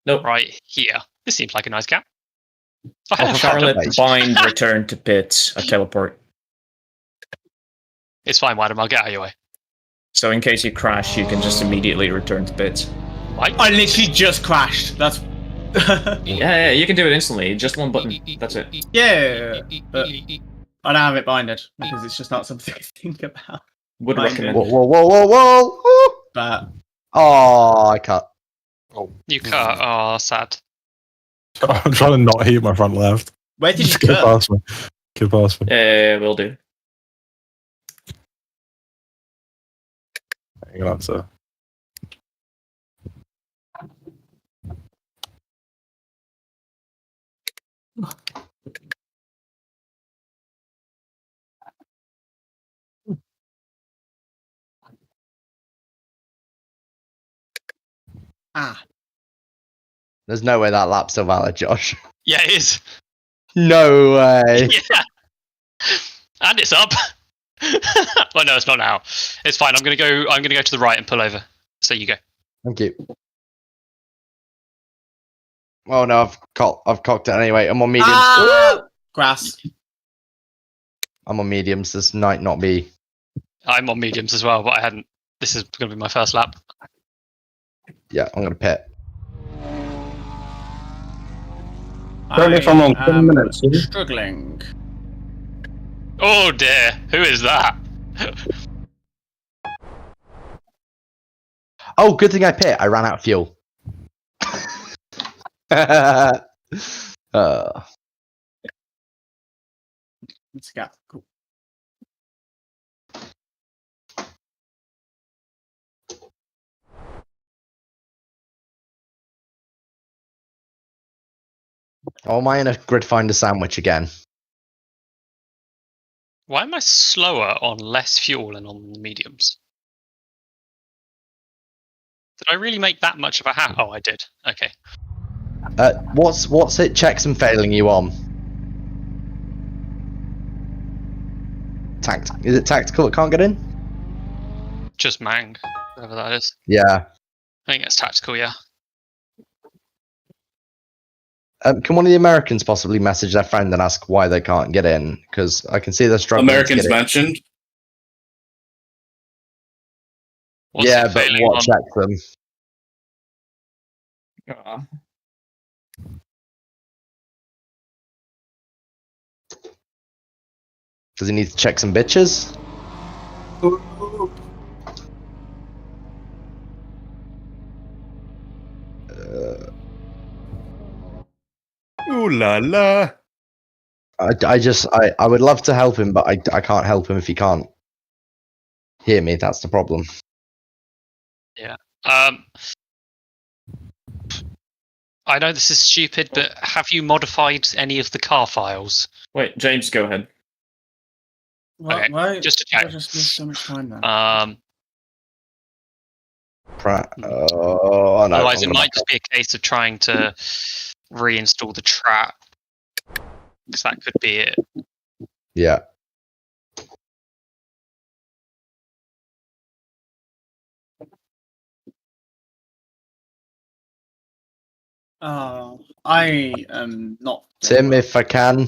Nope. Right here. This seems like a nice gap. Charlotte, bind, return to pit, a teleport. It's fine, Wadham. I'll get out of your way. So in case you crash, you can just immediately return to pit. I literally just crashed. That's... Yeah, you can do it instantly. Just one button. That's it. Yeah, but I don't have it binded because it's just not something I think about. Would recommend. Whoa. But Oh, I cut. You cut. Oh, sad. I'm trying to not hit my front left. where did you Just get cut? past me. Get past me. Yeah, will do. Hang on, sir. Ah, There's no way that lap's still valid, Josh. Yeah, it is. No way. Yeah. And it's up. Well, no, it's not now. It's fine. I'm gonna go to the right and pull over. So you go. Thank you. Oh no, I've cocked it anyway. I'm on mediums. grass. I'm on mediums. This might not be. I'm on mediums as well, but I hadn't. This is gonna be my first lap. Yeah, I'm gonna pit. Correct me if I'm wrong, 10 minutes, is it? Struggling. Oh dear, who is that? Oh, good thing I pit. I ran out of fuel. Let's go. Cool. Oh, am I in a grid finder sandwich again? Why am I slower on less fuel and on the mediums? Did I really make that much of a hat? Oh, I did. Okay. What's it checks and failing you on? Is it tactical? It can't get in? Just Mang, whatever that is. Yeah. I think it's tactical, yeah. Can one of the Americans possibly message their friend and ask why they can't get in? Because I can see they're struggling. Americans to get in. mentioned. What's Yeah, it but failing what on? checks them? Does he need to check some bitches? Ooh la la. I would love to help him, but I can't help him if he can't hear me. That's the problem. I know this is stupid, but have you modified any of the car files? Wait, James, go ahead. Okay, Why? just to check. I just missed so much time then. Oh no! Otherwise, it might just be a case of trying to reinstall the trap, because that could be it. Yeah. I am not. Tim, if I can.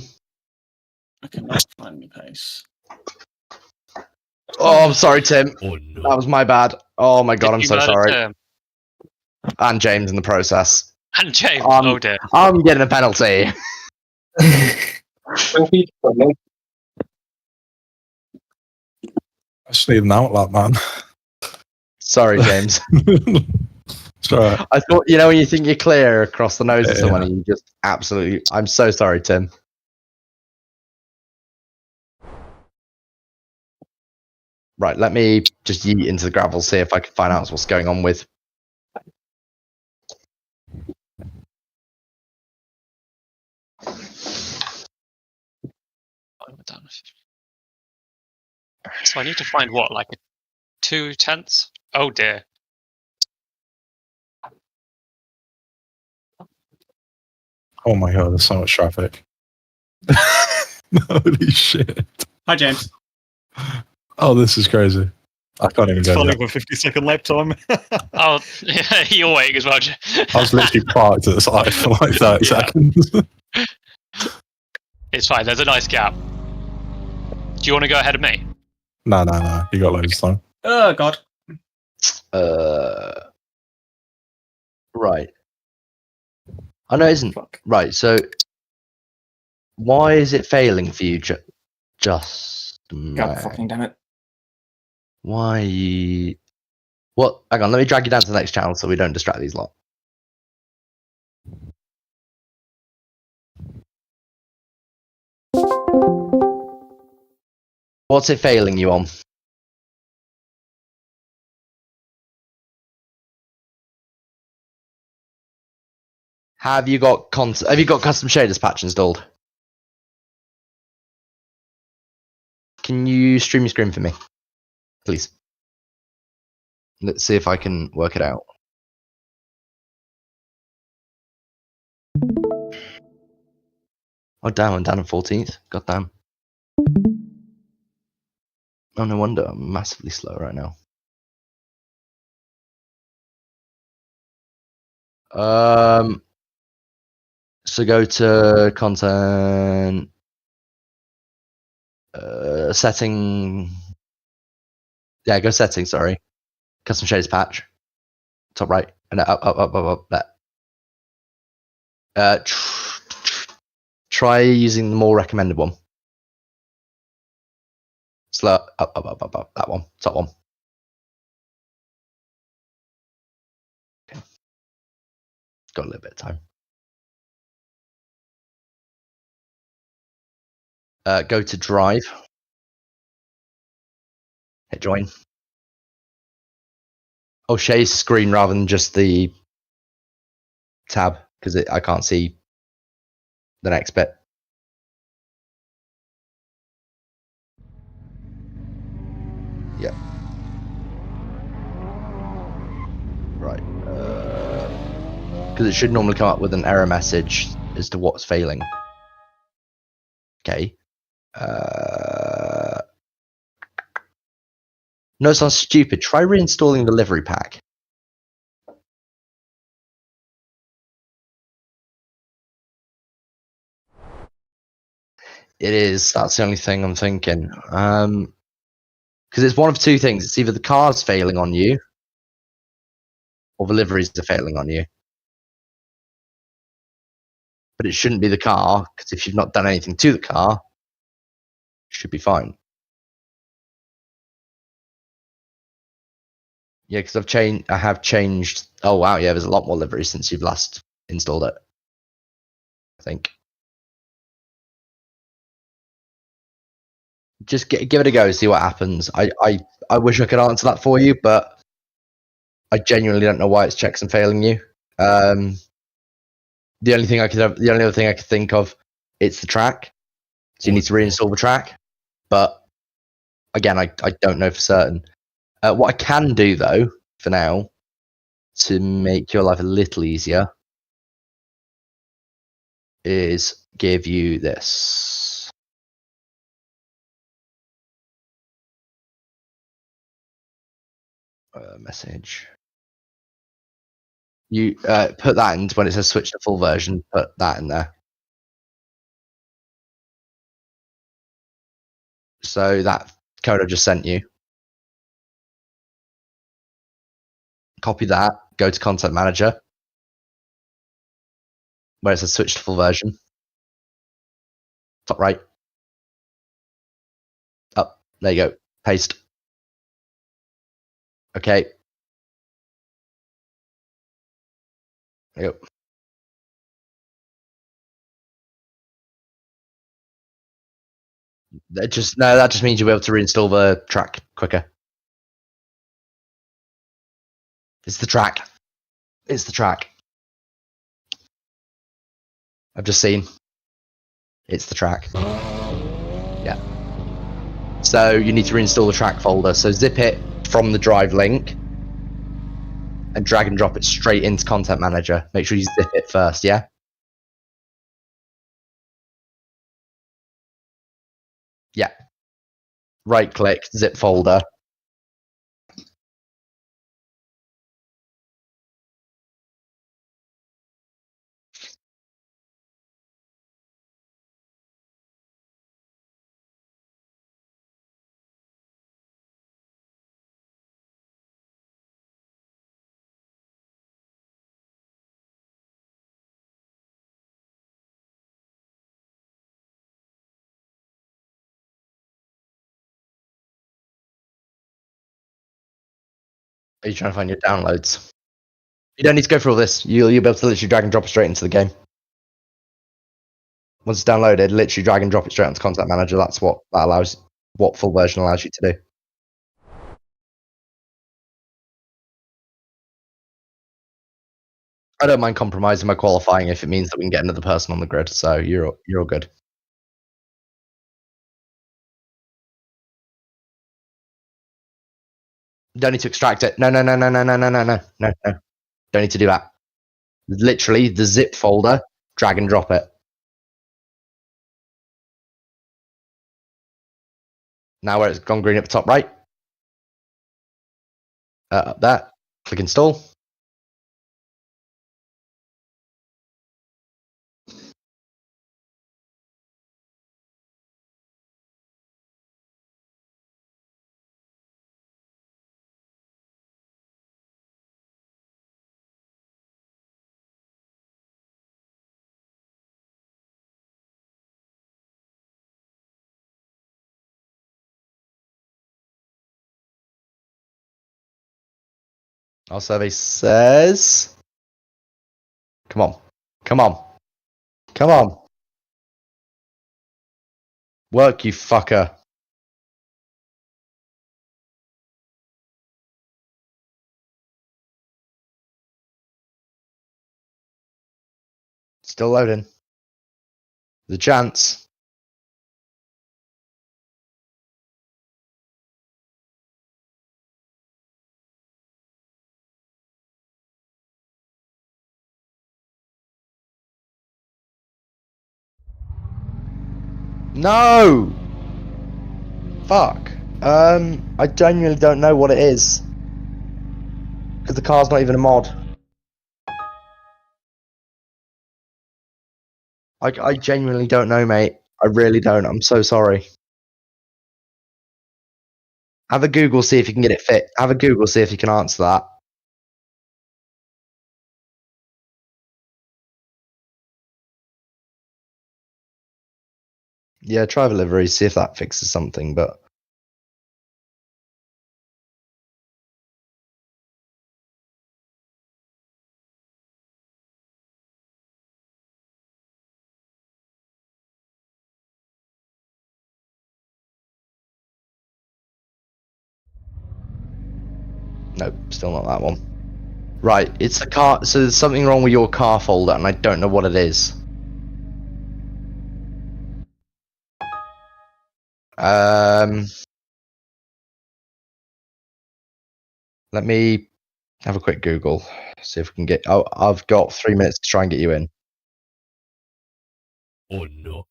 I cannot find any pace. Oh, I'm sorry, Tim. Oh no. That was my bad. Oh my god, I'm Did you so murder sorry. Tim? And James in the process. And James, Um, oh dear. I'm getting a penalty. I just need an outlet, man. Sorry, James. It's alright. I thought, when you think you're clear across the nose of Yeah. someone, and you just absolutely. I'm so sorry, Tim. Right, let me just yeet into the gravel, see if I can find out what's going on with. So I need to find what, like a 2/10? Oh dear. Oh my god, there's so much traffic. Holy shit. Hi, James. Oh, this is crazy. I can't even It's go funny yet. with 50-second lap time. Oh, yeah, you're waiting as well. I was literally parked at the side for like 30 Yeah. seconds. It's fine. There's a nice gap. Do you want to go ahead of me? No. You got loads of time. Oh god. Right. I know it isn't. Fuck. Right, so why is it failing for you, just God fucking damn it. Why? What? Hang on, let me drag you down to the next channel so we don't distract these lot. What's it failing you on? Have you got custom shaders patch installed? Can you stream your screen for me, please? Let's see if I can work it out. Oh damn, I'm down to 14th. God damn. Oh no wonder I'm massively slow right now. So go to content, setting. Yeah, go settings. Sorry, custom shaders patch, top right, and up. That. Try using the more recommended one. Slow up. That one, top one. Okay. Got a little bit of time. Go to drive. Hit join. Oh, share screen rather than just the tab because I can't see the next bit. Yeah. Right. Because it should normally come up with an error message as to what's failing. Okay. No, it sounds stupid. Try reinstalling the livery pack. It is. That's the only thing I'm thinking. Because it's one of two things. It's either the car's failing on you, or the liveries are failing on you. But it shouldn't be the car, because if you've not done anything to the car, it should be fine. Yeah, because I have changed. Oh wow, yeah, there's a lot more liveries since you've last installed it, I think. Just give it a go, see what happens. I wish I could answer that for you, but I genuinely don't know why it's checks and failing you. The only other thing I could think of, it's the track. So you need to reinstall the track. But again, I don't know for certain. What I can do though, for now, to make your life a little easier, is give you this. Message. You put that in when it says switch to full version, put that in there. So that code I just sent you, copy that, go to Content Manager, where it says switch to full version. Top right. Up. There you go. Paste. Okay. There you go. That just means you'll be able to reinstall the track quicker. It's the track. It's the track. I've just seen. It's the track. Yeah. So you need to reinstall the track folder. So zip it from the drive link and drag and drop it straight into Content Manager. Make sure you zip it first, yeah? Yeah. Right click, zip folder. Are you trying to find your downloads? You don't need to go through all this. You'll be able to literally drag and drop it straight into the game. Once it's downloaded, literally drag and drop it straight into Contact Manager. That's what that allows. What full version allows you to do. I don't mind compromising my qualifying if it means that we can get another person on the grid. So you're all good. Don't need to extract it. No. Don't need to do that. Literally, the zip folder, drag and drop it. Now where it's gone green at the top right. Up there. Click install. Our survey says... Come on. Work, you fucker. Still loading. There's a chance. No! Fuck. I genuinely don't know what it is. Because the car's not even a mod. I genuinely don't know, mate. I really don't. I'm so sorry. Have a Google, see if you can get it fixed. Have a Google, see if you can answer that. Yeah, try delivery, see if that fixes something, but... Nope, still not that one. Right, it's a car. So there's something wrong with your car folder, and I don't know what it is. Let me have a quick Google. See if we can get. Oh, I've got 3 minutes to try and get you in. Oh no.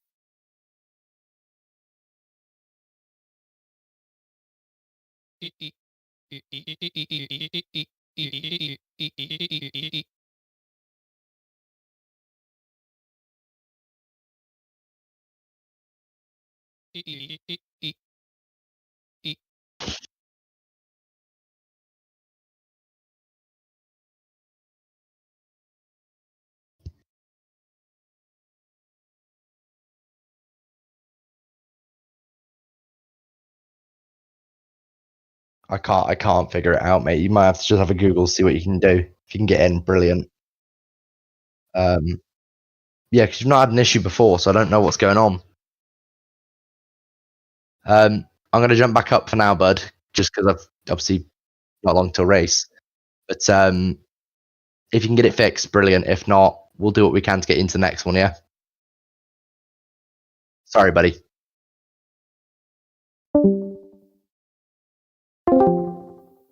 I can't figure it out, mate. You might have to just have a Google, see what you can do. If you can get in, brilliant. Yeah, because you've not had an issue before, so I don't know what's going on. I'm going to jump back up for now, bud, just because I've obviously not long till race. But if you can get it fixed, brilliant. If not, we'll do what we can to get into the next one, yeah? Sorry, buddy.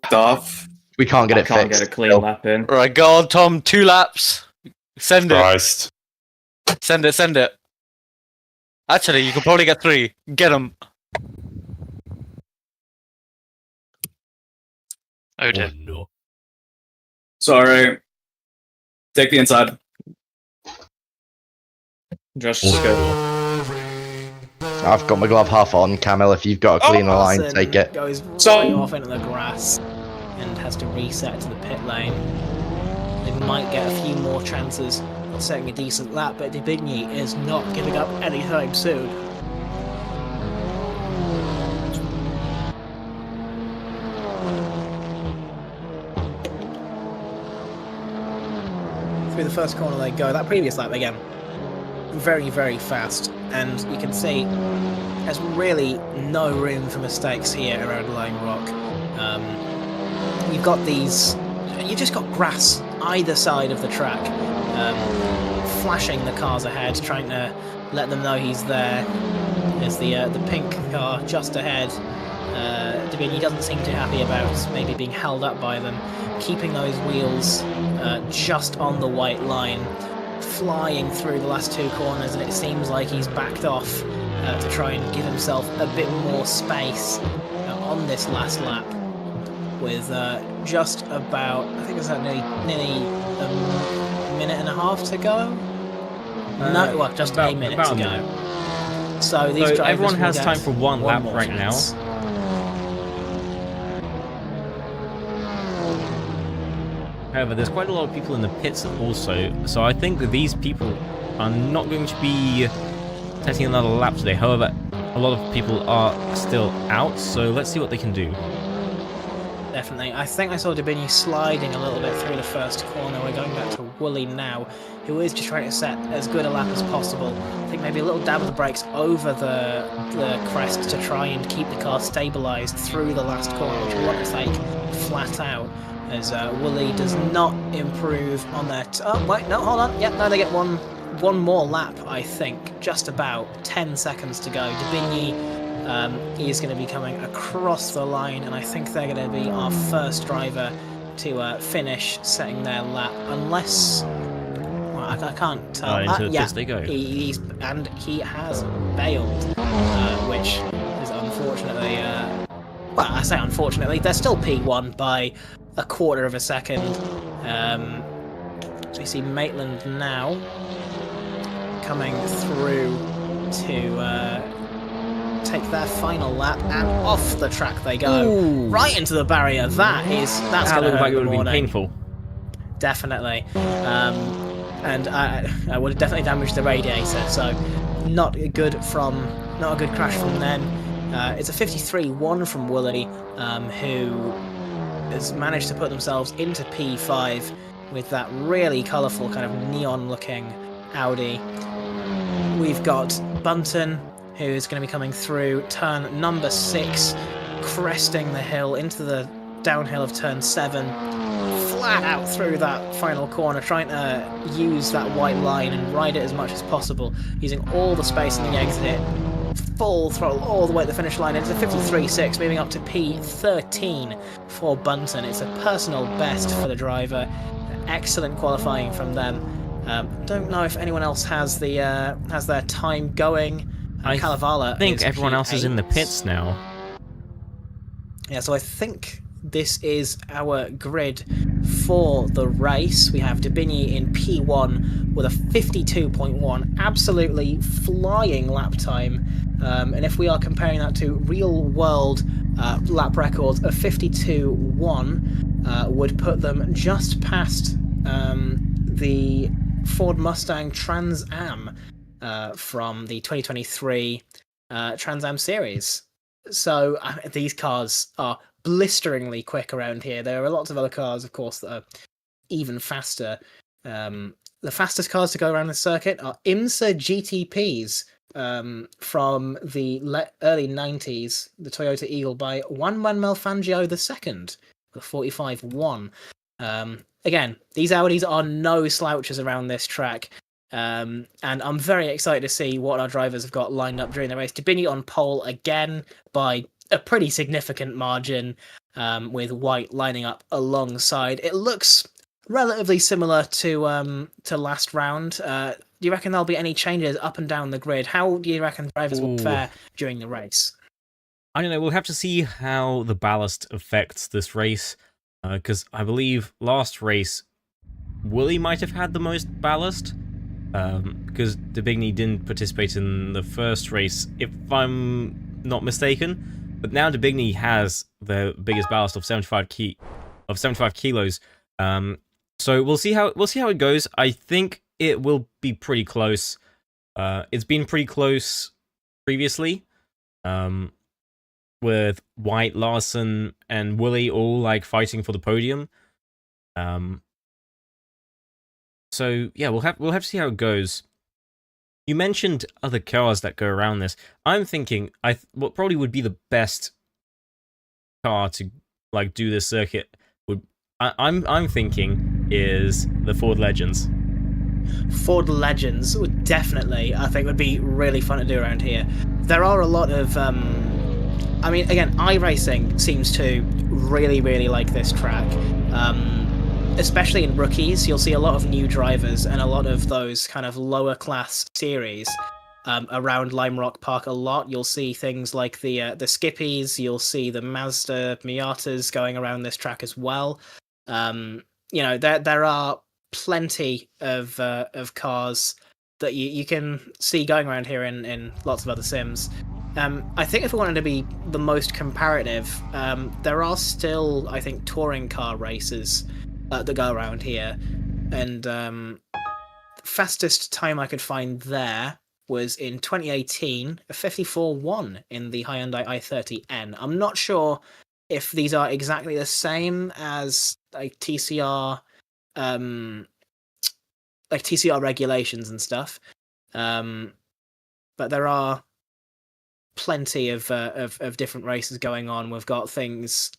Off. We can't get I it can't fixed. get a clean lap in. Right, go on, Tom. 2 laps. Send it. Christ. Send it. Actually, you can probably get 3. Get them. Oh dear. no. Sorry. Take the inside. Just go. I've got my glove half on, Camille. If you've got a cleaner line, take it. Goes So- right off into the grass and has to reset to the pit lane. They might get a few more chances of setting a decent lap, but Debigny is not giving up anytime soon. through the first corner they go. That previous lap again, very, very fast, and you can see there's really no room for mistakes here around Lime Rock. You've got you've just got grass either side of the track, flashing the cars ahead, trying to let them know he's there. There's the pink car just ahead. He doesn't seem too happy about maybe being held up by them, keeping those wheels just on the white line, flying through the last two corners, and it seems like he's backed off to try and give himself a bit more space on this last lap, with just about, I think it's nearly a minute and a half to go. No, well, just a minute to go. So these drivers everyone has will time get for one lap right chance. now. However, there's quite a lot of people in the pits also, so I think that these people are not going to be taking another lap today. However, a lot of people are still out, so let's see what they can do. Definitely. I think I saw Debini sliding a little bit through the first corner. We're going back to Wooly now, who is just trying to set as good a lap as possible. I think maybe a little dab of the brakes over the crest to try and keep the car stabilised through the last corner, which we want to take flat out, as Wooly does not improve on that. Oh, wait, no, hold on. Yep, no, they get one more lap, I think. Just about 10 seconds to go. Debini is going to be coming across the line, and I think they're going to be our first driver to finish setting their lap, unless... Well, I can't tell. Into the yeah, pits they go. He has bailed, which is unfortunately... well, I say unfortunately, they're still P1 by a quarter of a second. So we see Maitland now coming through to take their final lap, and off the track they go. Ooh. Right into the barrier. That's going to hurt it would the have been morning. painful. Definitely. And I would have definitely damaged the radiator, so not a good crash from them. It's a 53-1 from Wooly, who has managed to put themselves into P5 with that really colourful kind of neon-looking Audi. We've got Bunton, who is going to be coming through turn number 6, cresting the hill into the downhill of turn 7, flat out through that final corner, trying to use that white line and ride it as much as possible, using all the space in the exit, full throttle all the way to the finish line. It's a 53.6, moving up to P13 for Bunton. It's a personal best for the driver. Excellent qualifying from them. Don't know if anyone else has their time going. Kalevala, I think everyone else is in the pits now. Yeah, so I think this is our grid for the race. We have Debini in P1 with a 52.1, absolutely flying lap time. And if we are comparing that to real world lap records, a 52.1 would put them just past the Ford Mustang Trans Am from the 2023 Trans Am series. So these cars are blisteringly quick around here. There are lots of other cars, of course, that are even faster. The fastest cars to go around the circuit are IMSA GTPs from the early 90s, the Toyota Eagle, by Juan Manuel Fangio II, with a 45.1. Again, these Audis are no slouches around this track. And I'm very excited to see what our drivers have got lined up during the race. Debini on pole again by a pretty significant margin, with White lining up alongside. It looks relatively similar to last round. Do you reckon there'll be any changes up and down the grid? How do you reckon drivers will fare during the race? I don't know. We'll have to see how the ballast affects this race, because I believe last race Wooly might have had the most ballast. Because Debini didn't participate in the first race, if I'm not mistaken. But now Debini has the biggest ballast of 75 kilos. So we'll see how it goes. I think it will be pretty close. It's been pretty close previously, with White, Larson, and Wooly all like fighting for the podium. So yeah, we'll have to see how it goes. You mentioned other cars that go around this. I'm thinking what probably would be the best car to like do this circuit would I'm thinking is the Ford Legends. Ford Legends would definitely, I think, would be really fun to do around here. There are a lot of, I mean, again, iRacing seems to really, really like this track. Especially in rookies, you'll see a lot of new drivers and a lot of those kind of lower class series around Lime Rock Park a lot. You'll see things like the Skippies, you'll see the Mazda Miatas going around this track as well. You know, there are plenty of cars that you can see going around here in lots of other sims. I think if we wanted to be the most comparative, there are still, I think, touring car races that go around here, and fastest time I could find there was in 2018, a 54.1 in the Hyundai i30N. I'm not sure if these are exactly the same as like TCR regulations and stuff, but there are plenty of different races going on. We've got things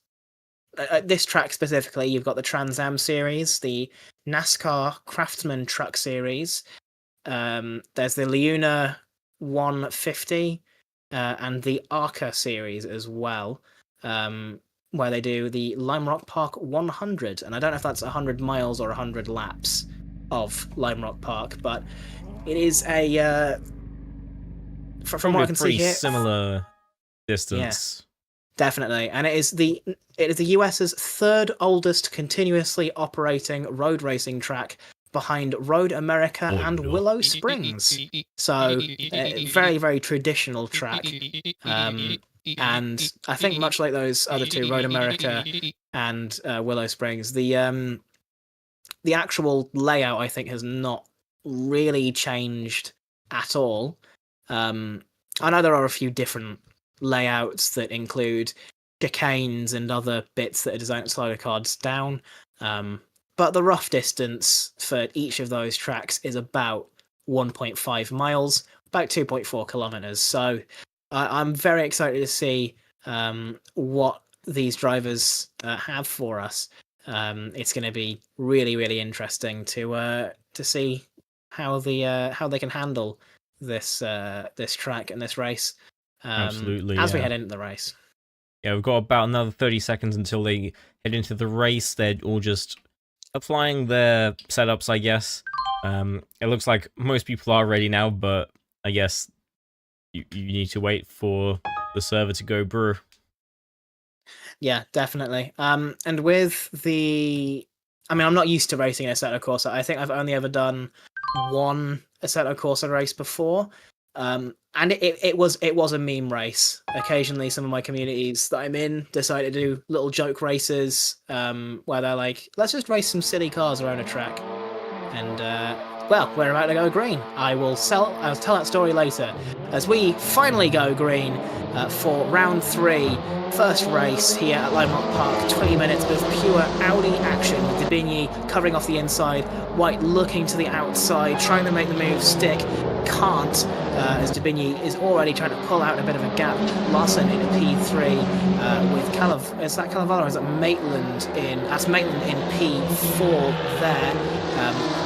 this track specifically. You've got the Trans Am series, the NASCAR Craftsman Truck series. There's the Leuna 150 and the ARCA series as well, where they do the Lime Rock Park 100, and I don't know if that's 100 miles or 100 laps of Lime Rock Park, but it is a from what I can see here, similar distance. Yeah, definitely, and it is the US's third oldest continuously operating road racing track, behind Road America and Willow Springs. So, very, very traditional track. And I think much like those other two, Road America and Willow Springs, the actual layout, I think, has not really changed at all. I know there are a few different layouts that include chicanes and other bits that are designed to slow the cards down. But the rough distance for each of those tracks is about 1.5 miles, about 2.4 kilometers. So I'm very excited to see what these drivers have for us. It's going to be really, really interesting to see how they can handle this track and this race. Absolutely. As we head into the race. Yeah, we've got about another 30 seconds until they head into the race. They're all just applying their setups, I guess. It looks like most people are ready now, but I guess you need to wait for the server to go brew. Yeah, definitely. And with I'm not used to racing in Assetto Corsa. I think I've only ever done one Assetto Corsa race before. And it was a meme race. Occasionally, some of my communities that I'm in decide to do little joke races, where they're like, "Let's just race some silly cars around a track." And well, we're about to go green. I'll tell that story later, as we finally go green for round 3, first race here at Lime Rock Park. 20 minutes of pure Audi action. Debigny covering off the inside, White looking to the outside, trying to make the move stick. Can't, as Debigny is already trying to pull out a bit of a gap. Larson in P3 with is that Calavala or is that Maitland in? That's Maitland in P4 there.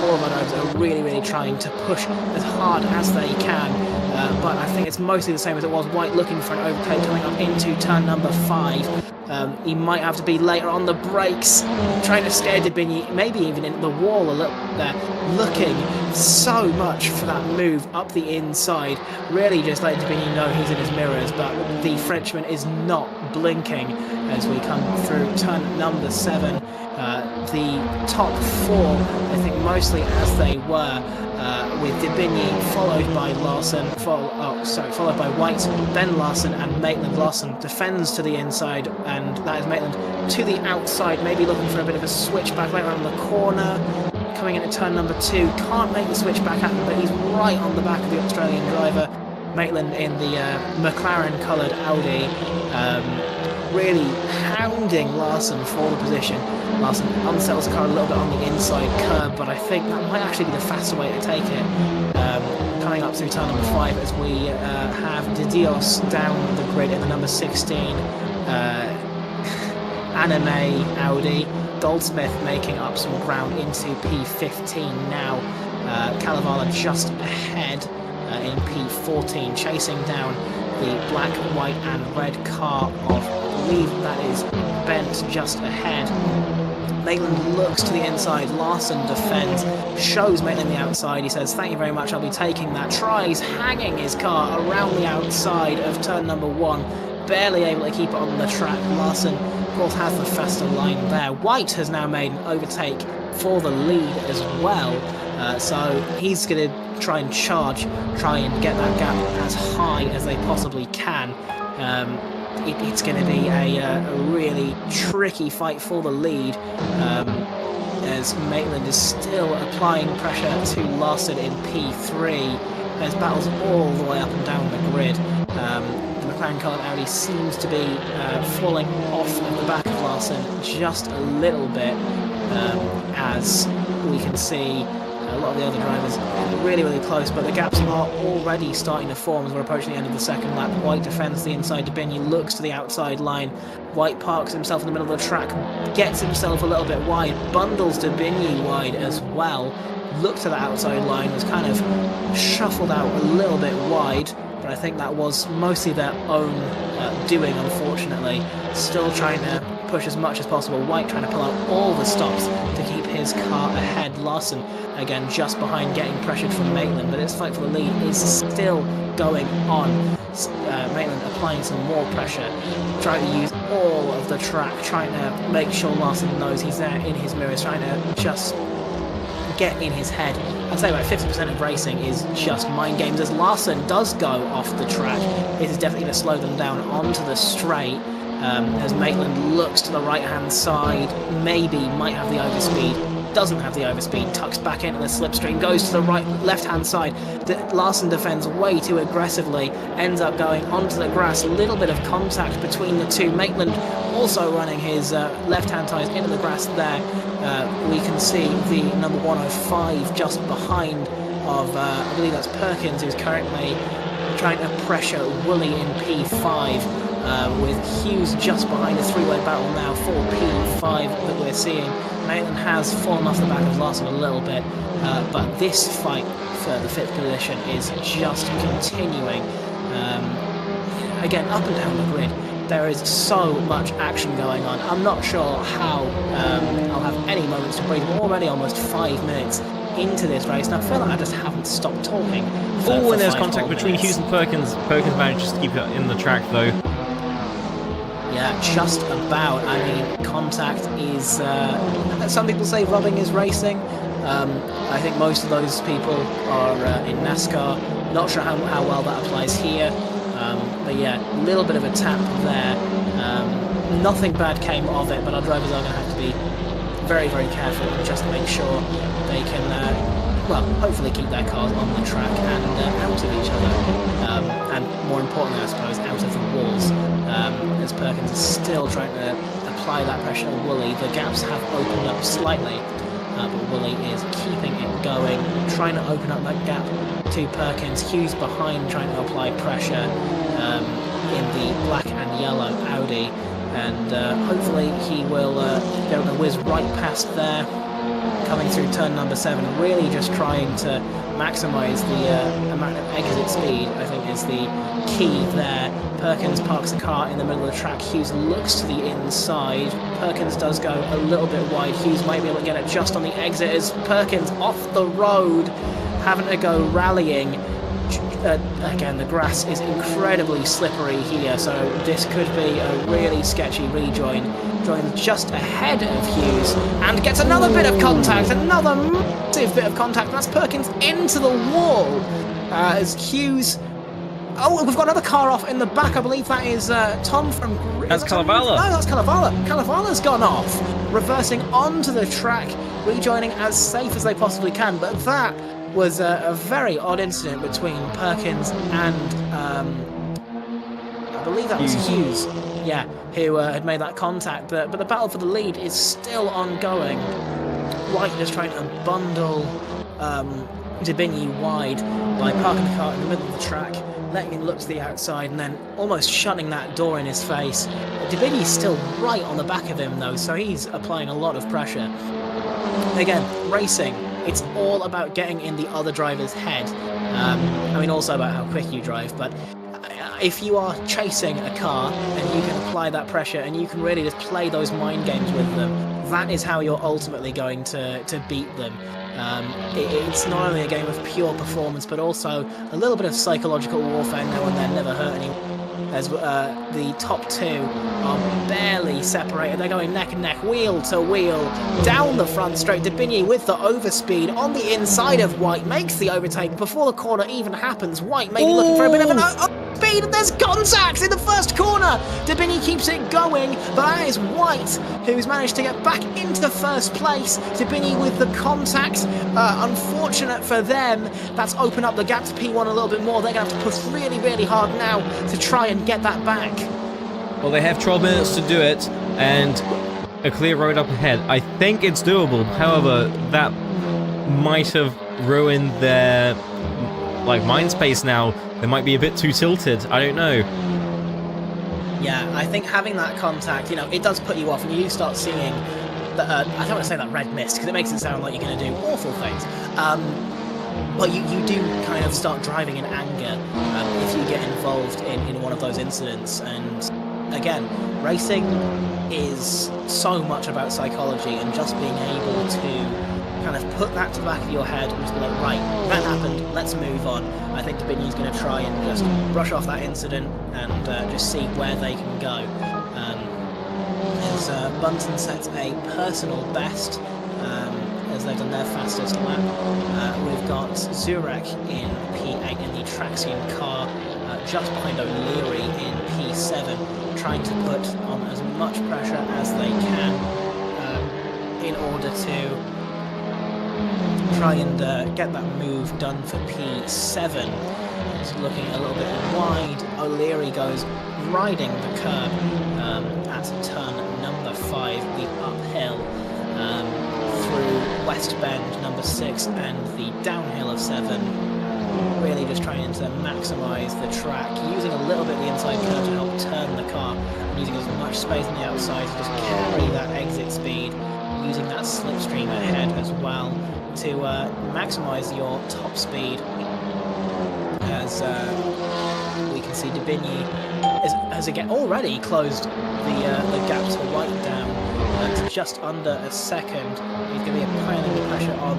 All of our drivers are really, really trying to push as hard as they can, but I think it's mostly the same as it was. White looking for an overtake coming up into turn number 5. He might have to be later on the brakes, trying to scare Debigny, maybe even in the wall a little there, looking so much for that move up the inside, really just letting Debigny know he's in his mirrors, but the Frenchman is not blinking as we come through turn number 7. The top 4, I think mostly as they were, with Debigny followed by Larson, followed by White, then Larson and Maitland. Larson defends to the inside, and that is Maitland to the outside, maybe looking for a bit of a switchback later on the corner. Coming into turn number 2, can't make the switchback happen, but he's right on the back of the Australian driver. Maitland in the McLaren coloured Audi. really hounding Larson for the position. Larson unsettles the car a little bit on the inside curb, but I think that might actually be the faster way to take it. Coming up through turn number 5 as we have De Dios down the grid in the number 16 Anime Audi. Goldsmith making up some ground into P15 now. Kalevala just ahead in P14, chasing down the black, white and red car of, I believe that is Bent just ahead. Maitland looks to the inside, Larson defends, shows Maitland the outside, he says thank you very much, I'll be taking that, tries hanging his car around the outside of turn number 1, barely able to keep it on the track. Larson of course has the faster line there. White has now made an overtake for the lead as well, so he's going to try and get that gap as high as they possibly can. It's going to be a really tricky fight for the lead, as Maitland is still applying pressure to Larson in P3. There's battles all the way up and down the grid. The McLaren car Audi seems to be falling off of the back of Larson just a little bit, as we can see a lot of the other drivers really, really close, but the gaps are already starting to form as we're approaching the end of the second lap. White defends the inside. Debinyi looks to the outside line. White parks himself in the middle of the track, gets himself a little bit wide, bundles Debinyi wide as well. Looked to the outside line, was kind of shuffled out a little bit wide, but I think that was mostly their own doing, unfortunately. Still trying to push as much as possible. White trying to pull out all the stops to keep his car ahead. Larson, again, just behind, getting pressured from Maitland, but his fight for the lead is still going on. Maitland applying some more pressure, trying to use all of the track, trying to make sure Larson knows he's there in his mirrors, trying to just get in his head. I'd say about 50% of racing is just mind games, as Larson does go off the track. It is definitely going to slow them down onto the straight, as Maitland looks to the right hand side, maybe might have the overspeed, doesn't have the overspeed, tucks back into the slipstream, goes to the left hand side. Larson defends way too aggressively, ends up going onto the grass, a little bit of contact between the two. Maitland also running his left hand tyres into the grass there. We can see the number 105 just behind of, I believe that's Perkins, who's currently trying to pressure Woolley in P5, with Hughes just behind a three-way battle now for P5 that we're seeing. Maitland has fallen off the back of Larson a little bit, but this fight for the 5th position is just continuing. Again, up and down the grid, there is so much action going on. I'm not sure how I'll have any moments to breathe. We're already almost 5 minutes into this race, and I feel like I just haven't stopped talking. When there's contact between Hughes and Perkins, Perkins managed to keep it in the track though. Yeah, just about. I mean, contact is, some people say rubbing is racing. I think most of those people are in NASCAR. Not sure how well that applies here. But yeah, a little bit of a tap there. Nothing bad came of it, but our drivers are going to have to be very, very careful just to make sure they can, well, hopefully keep their cars on the track and out of each other. And more importantly, I suppose, out of the walls. As Perkins is still trying to apply that pressure to Woolley. The gaps have opened up slightly, but Woolley is keeping it going, trying to open up that gap to Perkins. Hughes behind, trying to apply pressure in the black and yellow Audi, and hopefully he will be able to whiz right past there, coming through turn number 7, really just trying to maximise the amount of exit speed, I think is the key there. Perkins parks the car in the middle of the track. Hughes looks to the inside. Perkins does go a little bit wide. Hughes might be able to get it just on the exit as Perkins off the road, having to go rallying. Again, the grass is incredibly slippery here, so this could be a really sketchy rejoin. Joins just ahead of Hughes and gets another bit of contact, another massive bit of contact. That's Perkins into the wall as Hughes. Oh, we've got another car off in the back. I believe that is Tom from... That's Kalevala. No, that's Kalevala. Kalevala's gone off, reversing onto the track, rejoining as safe as they possibly can. But that was a very odd incident between Perkins and I believe that was Hughes. who had made that contact. But the battle for the lead is still ongoing. White is trying to bundle Dibigny wide by parking the car in the middle of the track, letting him look to the outside, and then almost shutting that door in his face. Dibigny's still right on the back of him though, so he's applying a lot of pressure. Again, racing, it's all about getting in the other driver's head. I mean, also about how quick you drive, but if you are chasing a car and you can apply that pressure and you can really just play those mind games with them, that is how you're ultimately going to beat them. It's not only a game of pure performance, but also a little bit of psychological warfare now and then, never hurt anyone. As the top two are barely separated, they're going neck and neck, wheel to wheel, down the front straight. Dibigny with the overspeed on the inside of White, makes the overtake before the corner even happens. White maybe looking for a bit of an overspeed, and there's contact in the first corner. Dibigny keeps it going, but that is White who's managed to get back into first place. Dibigny with the contact. Unfortunate for them, that's opened up the gap to P1 a little bit more. They're going to have to push really, really hard now to try and get that back. Well, they have 12 minutes to do it, and a clear road up ahead. I think it's doable. However, that might have ruined their mind space now. They might be a bit too tilted. I don't know. Yeah, I think having that contact, it does put you off, and you start seeing the, I don't want to say that red mist, because it makes it sound like you're going to do awful things. But you do kind of start driving in anger if you get involved in one of those incidents. And again, racing is so much about psychology, and just being able to kind of put that to the back of your head and just be like, right, that happened, let's move on. I think Dibigny's going to try and just brush off that incident and just see where they can go. As Bunton sets a personal best, as they've done their fastest lap. We've got Zurek in P8 in the Traxion car, just behind O'Leary in P7, trying to put on as much pressure as they can in order to try and get that move done for P7. It's looking a little bit wide. O'Leary goes riding the curb at turn number 5, the uphill, through West Bend number 6 and the downhill of 7. Really just trying to maximise the track, using a little bit of the inside curve to help turn the car, and using as much space on the outside to just carry that exit speed, using that slipstream ahead as well to maximise your top speed. As we can see, Dibigny has again already closed the gap to White down to just under a second. He's going to be piling the pressure on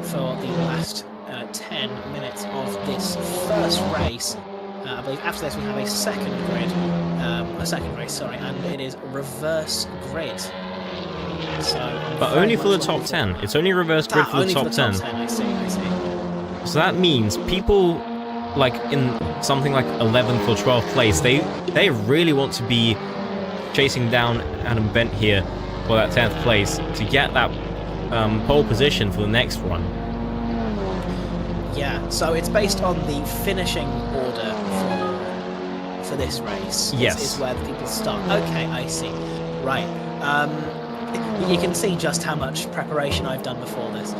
for the last 10 minutes of this first race. I believe after this we have a second race, and it is reverse grid. So, but only for the top 10. It's only reverse grid for the top 10. I see. So that means people like in something like 11th or 12th place, they really want to be chasing down Adam Bent here for that 10th place to get that pole position for the next run. Yeah, so it's based on the finishing order for this race. Yes. Is where the people start. Okay, I see. Right. You can see just how much preparation I've done before this.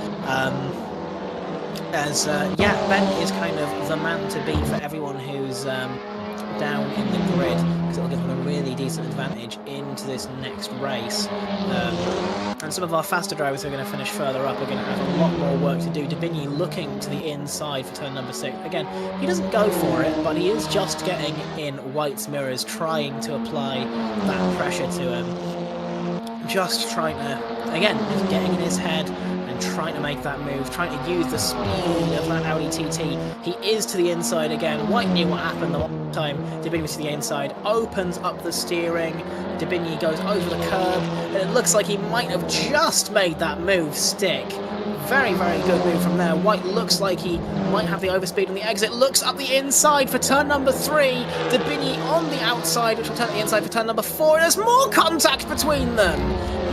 Ben is kind of the man to beat for everyone who's down in the grid, because it'll give them a really decent advantage into this next race. And some of our faster drivers who are going to finish further up are going to have a lot more work to do. Dibigny looking to the inside for turn number 6. Again, he doesn't go for it, but he is just getting in White's mirrors, trying to apply that pressure to him. Just trying to, again, just getting in his head and trying to make that move, trying to use the speed of that Audi TT. He is to the inside again. White knew what happened the one time. Dibigny was to the inside, opens up the steering. Dibigny goes over the curb, and it looks like he might have just made that move stick. Very, very good move from there. White looks like he might have the overspeed on the exit. Looks up the inside for turn number 3. Debini on the outside, which will turn the inside for turn number 4. And there's more contact between them.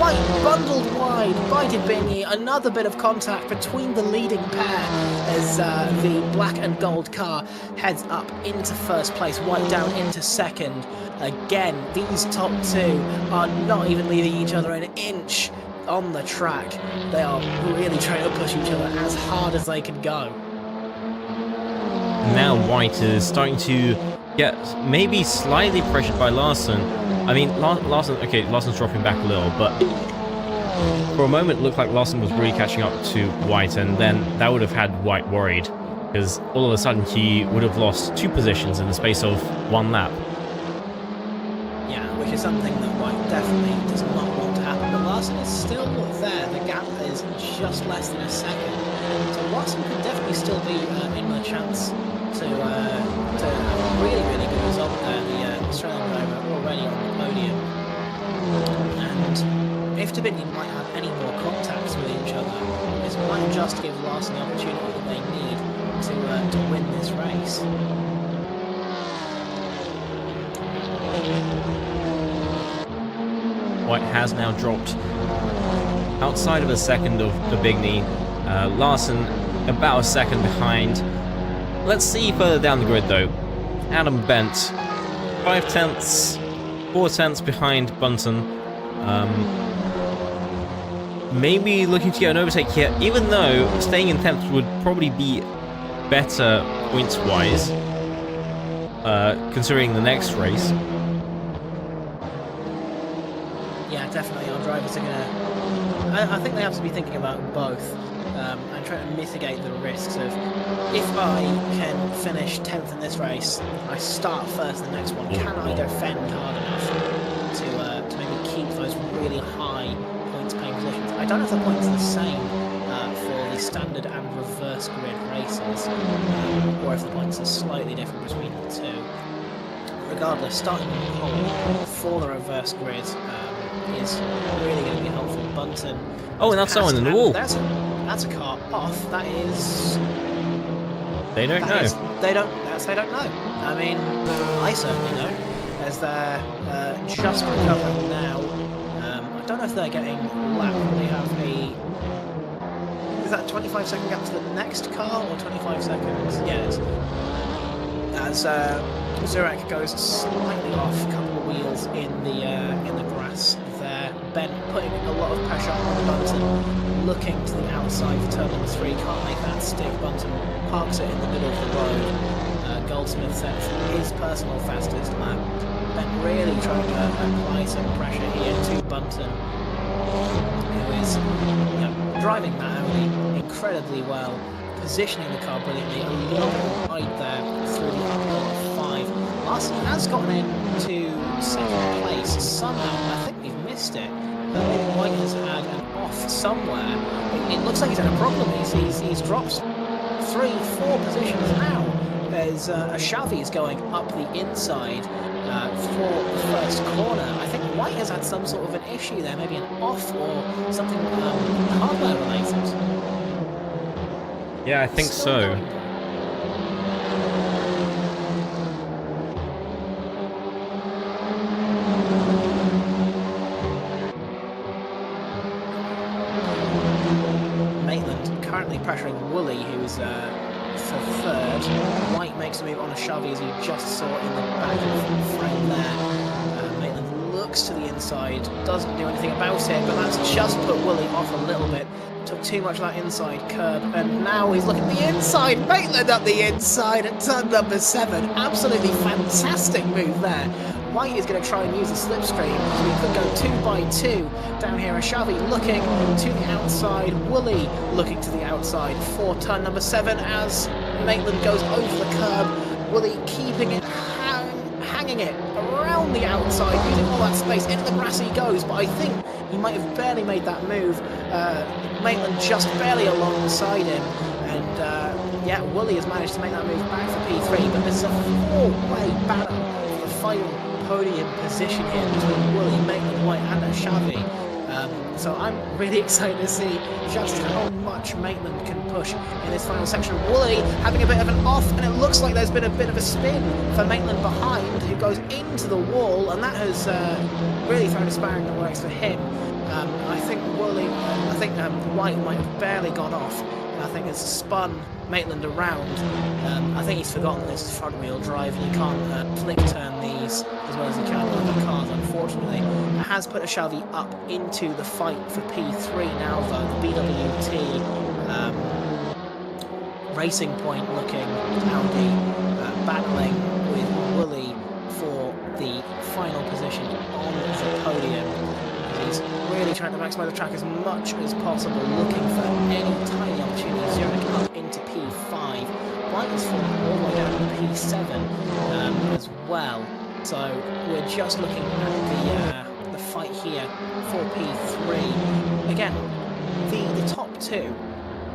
White bundled wide by Debini. Another bit of contact between the leading pair as the black and gold car heads up into first place. White down into second. Again, these top two are not even leaving each other an inch on the track. They are really trying to push each other as hard as they can go. Now White is starting to get maybe slightly pressured by Larson. I mean, Larson's dropping back a little, but for a moment it looked like Larson was really catching up to White, and then that would have had White worried, because all of a sudden he would have lost 2 positions in the space of 1 lap. Yeah, which is something that White definitely does not want to happen. But Larson is still there. The gap is just less than a second. So Larson could definitely still be in with a chance to have a really, really good result there. The Australian driver already on the podium. And if Debini might have any more contacts with each other, this might just give Larson the opportunity that they need to win this race. White has now dropped outside of a second of Debini. Larson about a second behind. Let's see further down the grid though. Adam Bent, 5 tenths, 4 tenths behind Bunton. Maybe looking to get an overtake here, even though staying in 10th would probably be better points-wise, considering the next race. Yeah, definitely. Our drivers are gonna. I think they have to be thinking about both and try to mitigate the risks of, if I can finish 10th in this race, I start first in the next one. Can I defend hard enough to maybe keep those really high points-paying positions? I don't know if the points are the same for the standard and reverse grid races, or if the points are slightly different between the two. Regardless, starting on the pole for the reverse grid is really going to be helpful. Bunton. Oh, and that's someone in the wall. That's a car off. That is. They don't know. They don't know. I mean, I certainly know, as they're just recovering now. I don't know if they're getting lapped. They have a. Is that 25-second gap to the next car, or 25 seconds? Yes. As Zurek goes slightly off, a couple of wheels in the grass there. Ben putting a lot of pressure on Bunton, looking to the outside for turn number 3, can't make that stick. Bunton parks it in the middle of the road. Goldsmith sets his personal fastest lap. Ben really trying to apply some pressure here to Bunton, who is driving that Audi incredibly well, positioning the car brilliantly, a little bit wide there through the uphill of 5. Larson has gotten into second place somehow. I think we've missed it. White has had an off somewhere. It looks like he's had a problem. He's dropped 3-4 positions now. There's a Chavy's going up the inside for the first corner. I think White has had some sort of an issue there, maybe an off or something hardware related. Yeah, I think so. Maitland currently pressuring Woolley, who's for third. White makes a move on a Shovey, as you just saw in the back of the frame there. Maitland looks to the inside, doesn't do anything about it, but that's just put Woolley off a little bit. Took too much of that inside curb, and now he's looking at the inside. Maitland up the inside at turn number 7. Absolutely fantastic move there. White is going to try and use a slipstream. We could go 2 by 2 down here. Ashavi looking to the outside. Woolley looking to the outside for turn number 7 as Maitland goes over the curb. Woolley keeping it, hanging it around the outside, using all that space. Into the grass he goes, but I think he might have barely made that move. Maitland just barely alongside him, and yeah, Woolley has managed to make that move back for P3, but this is a 4-way battle for the final podium position here between Woolley, Maitland, White and Ashavi. So I'm really excited to see just how much Maitland can push in this final section. Wooly having a bit of an off, and it looks like there's been a bit of a spin for Maitland behind, who goes into the wall, and that has really thrown a spanner in the works for him. I think White might have barely gone off, and I think it's spun Maitland around. I think he's forgotten this is front wheel drive, and you can't flick turn these as well as you can on the cars, unfortunately. It has put a Shelby up into the fight for P3 now, though. The BWT Racing Point looking Audi battling with Wooly for the final position on the podium. He's really trying to maximise the track as much as possible, looking for any tiny opportunity, zeroing up into P5. White is falling all the way down to P7 as well. So we're just looking at the fight here for P3. Again, the top two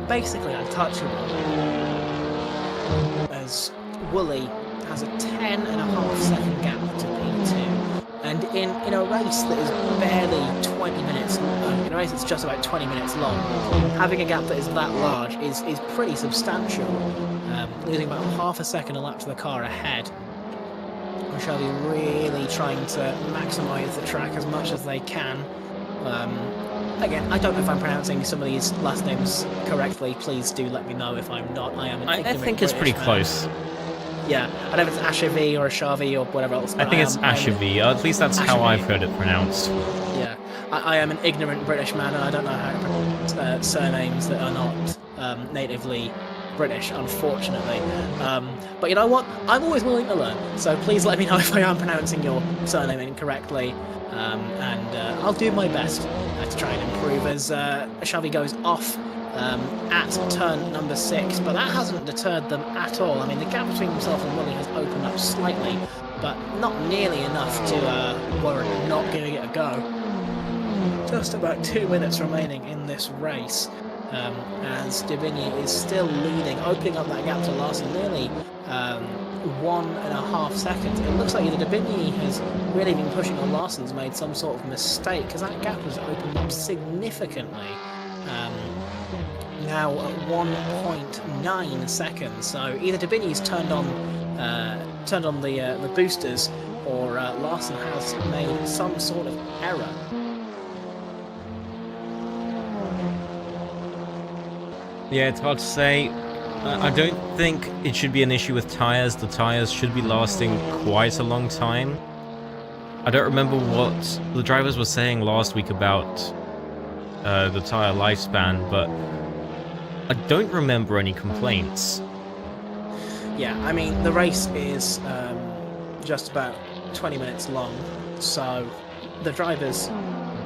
basically untouchable, as Wooly has a 10.5 second gap to P2. And in a race that is barely 20 minutes, in a race that's just about 20 minutes long, having a gap that is that large is pretty substantial. Losing about half a second a lap to the car ahead. We shall be really trying to maximise the track as much as they can. Again, I don't know if I'm pronouncing some of these last names correctly. Please do let me know if I'm not. I think it's pretty close. Yeah, I don't know if it's Ashavi or Ashavi or whatever else. I think it's Ashavi. At least that's how I've heard it pronounced. Yeah, I am an ignorant British man, and I don't know how to pronounce surnames that are not natively British, unfortunately. But you know what? I'm always willing to learn. So please let me know if I am pronouncing your surname incorrectly, and I'll do my best to try and improve as Ashavi goes off at turn number 6, but that hasn't deterred them at all. I mean, the gap between himself and Wooly has opened up slightly, but not nearly enough to worry not giving it a go. Just about 2 minutes remaining in this race, as Davigny is still leading, opening up that gap to Larson nearly 1.5 seconds. It looks like either Davigny has really been pushing or Larson's made some sort of mistake, because that gap has opened up significantly. Now at 1.9 seconds, so either Davigny's turned on the boosters, or Larson has made some sort of error. Yeah, it's hard to say. I don't think it should be an issue with tyres. The tyres should be lasting quite a long time. I don't remember what the drivers were saying last week about the tyre lifespan, but I don't remember any complaints. Yeah, I mean, the race is just about 20 minutes long, so the drivers'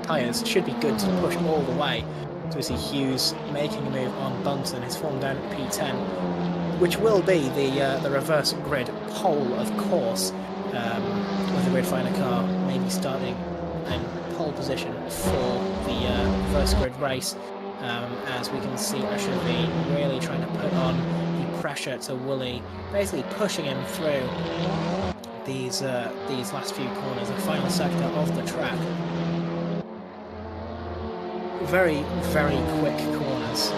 tyres should be good to push all the way. So we see Hughes making a move on Bunton, his form down at P10, which will be the reverse grid pole, of course, with the grid finder car maybe starting in pole position for the reverse grid race. As we can see Ashavi really trying to put on the pressure to Wooly, basically pushing him through these last few corners, the final sector of the track. Very, very quick corners.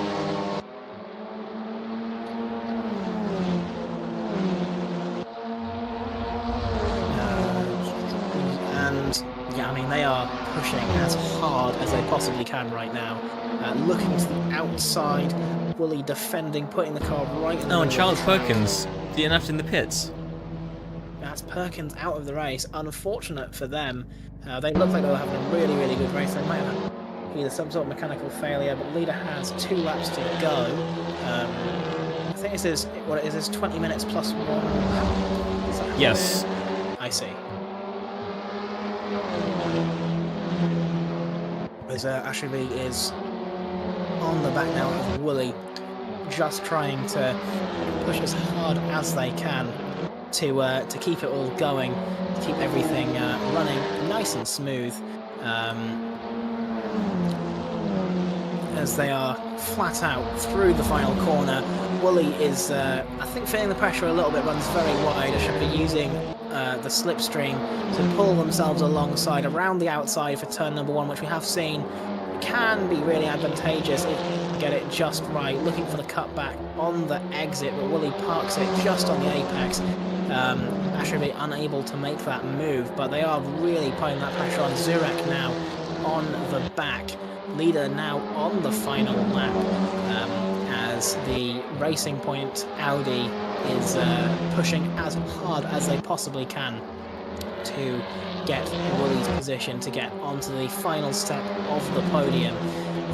And yeah, I mean, they are pushing as hard as they possibly can right now. Looking to the outside, Wooly defending, putting the car right in the Oh, and middle of Charles the track. Perkins DNF'd in the pits. That's Perkins out of the race. Unfortunate for them. They looked like they were having a really, really good race. They might have either some sort of mechanical failure, but leader has 2 laps to go. I think this is, what is this, 20 minutes plus 1 lap? Is that Yes. I see. As Ashavi is on the back now of Wooly, just trying to push as hard as they can to keep it all going, to keep everything running nice and smooth. As they are flat out through the final corner. Wooly is, I think, feeling the pressure a little bit, runs very wide. I should be using the slipstream to pull themselves alongside around the outside for turn number 1, which we have seen can be really advantageous if you get it just right. Looking for the cutback on the exit, but Wooly parks it just on the apex. Actually unable to make that move, but they are really putting that pressure on. Zurek now on the back. Leader now on the final lap, as the Racing Point Audi is pushing as hard as they possibly can to get Wooly's position to get onto the final step of the podium.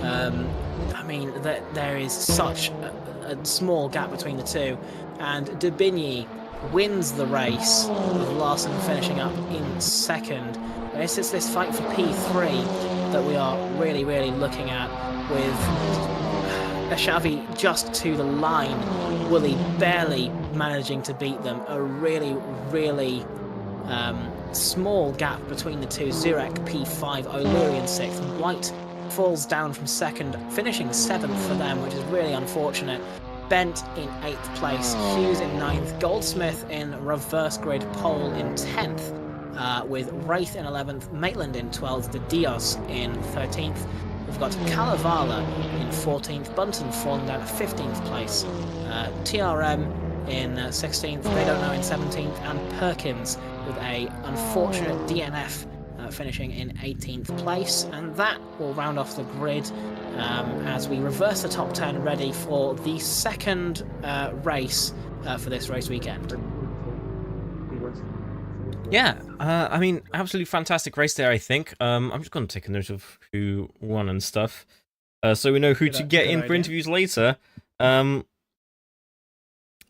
I mean, there is such a small gap between the two, and Dubigny wins the race, with Larson finishing up in second. It's this fight for P3 that we are really, really looking at, with Xavi just to the line, Wooly barely managing to beat them. A really, really small gap between the two. Zurek P5, O'Leary in 6th. White falls down from 2nd, finishing 7th for them, which is really unfortunate. Bent in 8th place, Hughes in 9th, Goldsmith in reverse grid pole in 10th, with Wraith in 11th, Maitland in 12th, De Dios in 13th. We've got Kalevala in 14th, Bunton falling down at 15th place, TRM in 16th, They Don't Know in 17th, and Perkins with a unfortunate DNF finishing in 18th place. And that will round off the grid as we reverse the top 10, ready for the second race for this race weekend. Yeah, I mean, absolutely fantastic race there, I think. I'm just going to take a note of who won and stuff, so we know who to get in for interviews later.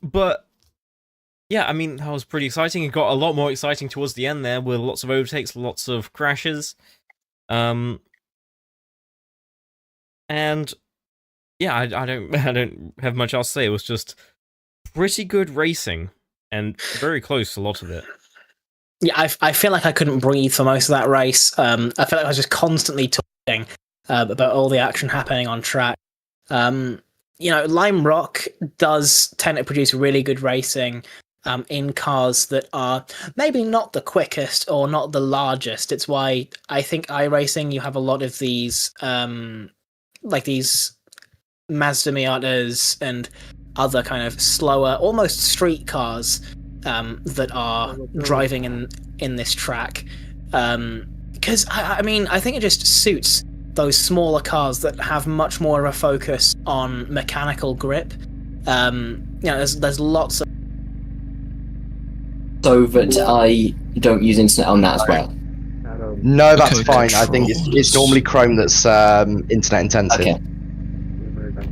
But yeah, I mean, that was pretty exciting. It got a lot more exciting towards the end there, with lots of overtakes, lots of crashes. And yeah, I don't have much else to say. It was just pretty good racing and very close, a lot of it. Yeah, I feel like I couldn't breathe for most of that race. I feel like I was just constantly talking about all the action happening on track. You know, Lime Rock does tend to produce really good racing in cars that are maybe not the quickest or not the largest. It's why I think iRacing, you have a lot of these like these Mazda Miatas and other kind of slower, almost street cars that are driving in this track. Because I mean, I think it just suits those smaller cars that have much more of a focus on mechanical grip. You know, there's lots of... So that I don't use internet on that as well? No, that's fine. I think it's normally Chrome that's internet intensive. Okay.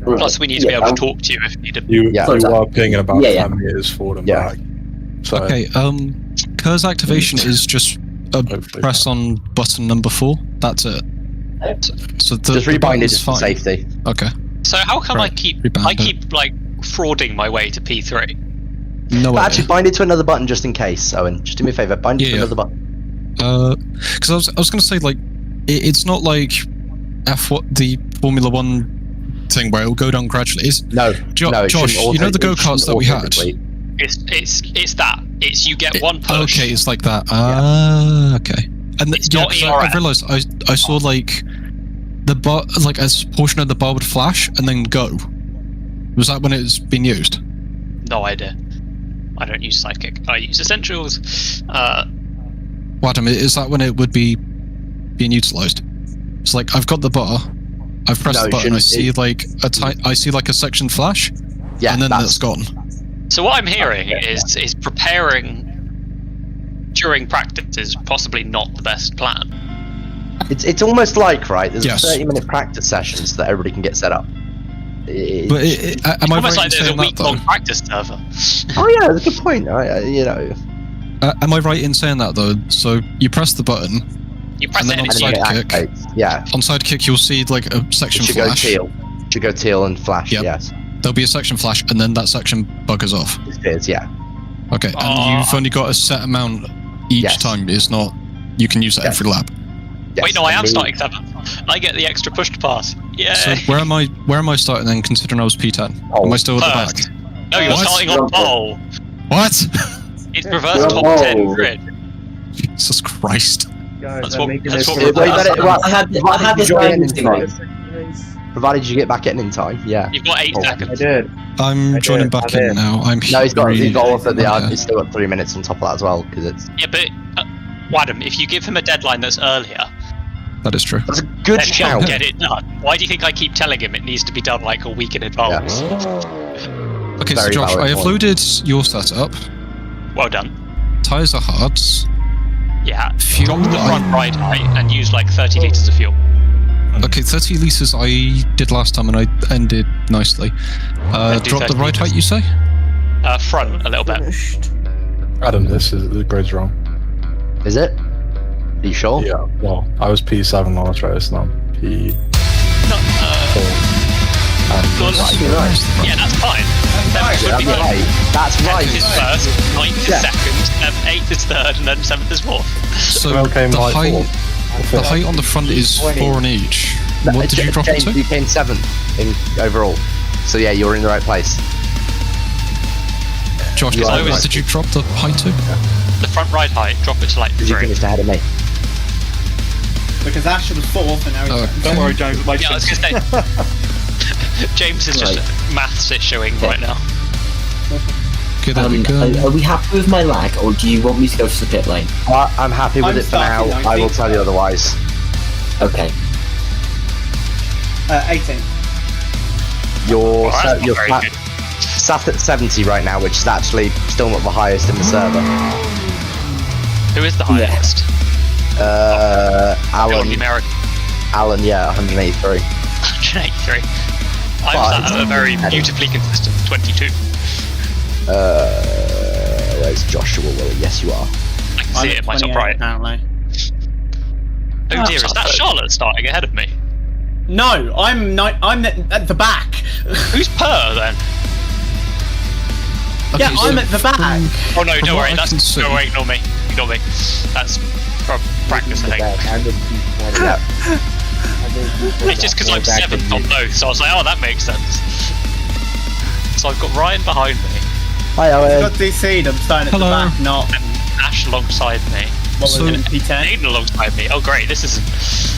Plus, we need to be able to talk to you if needed. You are pinging about 10 meters forward and back. So, okay, Kerr's activation is just a press on button number 4. That's it. So just rebind it for safety. Okay. So how come I keep like frauding my way to P3? No, but actually bind it to another button just in case, Owen. Just do me a favour, bind it to another button. Because I was going to say, like, it's not like the Formula 1 thing where it will go down gradually. No, Josh, you know the go-karts that we had? It's that. It's you get one push. Okay, it's like that. Okay. And I realised I saw like the bar, like a portion of the bar would flash and then go. Was that when it's been used? No idea. I don't use Sidekick. I use Essentials. Adam, is that when it would be being utilised? It's like I've got the bar, I've pressed the button, I see like a section flash, and then that's gone. So what I'm hearing is preparing during practice is possibly not the best plan. It's almost like, right, there's 30-minute practice sessions that everybody can get set up. Am I almost right like there's a week-long practice server. Oh yeah, that's a good point. You know. Am I right in saying that though? So you press the button, and then on Sidekick, on Sidekick you'll see like a section flash. Should go teal and flash. Yep. Yes. There'll be a section flash, and then that section buggers off. Disappears, yeah. Okay, and you've only got a set amount each time. It's not you can use that every lap. Yes. Wait, no, I am starting 7th. I get the extra push to pass. Yeah. So where am I starting then? Considering I was P10, am I still at the back? No, you're starting on pole. What? It's reverse top 10 grid. Jesus Christ. That's what I had this in time. Provided you get back in time, yeah. You've got 8 seconds. I did. I'm joining back in now. No, he's got off at the yard. He's still got 3 minutes on top of that as well, because it's... Yeah, but, Wadham, if you give him a deadline that's earlier... That is true. That's a good then shout. he'll get it done. Why do you think I keep telling him it needs to be done like a week in advance? Okay, so Josh, I have loaded your setup. Well done. Tyres are hards. Yeah, Fuel, drop the front ride height and use like 30 litres of fuel. Okay, 30 litres I did last time and I ended nicely. Drop the ride height, you say? Front a little bit. Adam, the grid's wrong. Is it? Are you sure? Yeah, well, I was P7 last race, not P4. Yeah, that's fine. That's right. That's right. 10th is first, 9th is second, 8th is third, and then 7th is fourth. So the height on the front is 4 on each. What did you drop it to? You came 7th in overall. So yeah, you're in the right place. Josh, what did you drop the height to? The front ride height, drop it to like 3. You finished ahead of me. Because Asher was 4th and now he's... Don't worry, James. Yeah, I was going to say... James is just maths showing right now. Okay, there we go. Are we happy with my lag, or do you want me to go to the pit lane? I'm happy with it for now. I will tell you otherwise. Okay. 18. You're sat at 70 right now, which is actually still not the highest in the server. Who is the highest? Alan. The American. Alan, yeah, 183. 183. I'm sat at a very beautifully consistent 22. Where's Joshua Willie? Yes, you are. I can see it in my top right. Apparently. Oh dear, is that Charlotte starting ahead of me? No, I'm at the back. Who's Per then? Okay, yeah, I'm at the back. Oh no, don't worry. That's no, wait, ignore me. Ignore me. That's from practice, I think. It's just because I'm 7th on both, so I was like, oh, that makes sense. So I've got Ryan behind me. Hi, Owen. I've got DC'd, I'm starting at the back, not... And Ash alongside me. What was it, P10? Aiden alongside me. Oh great, this isn't...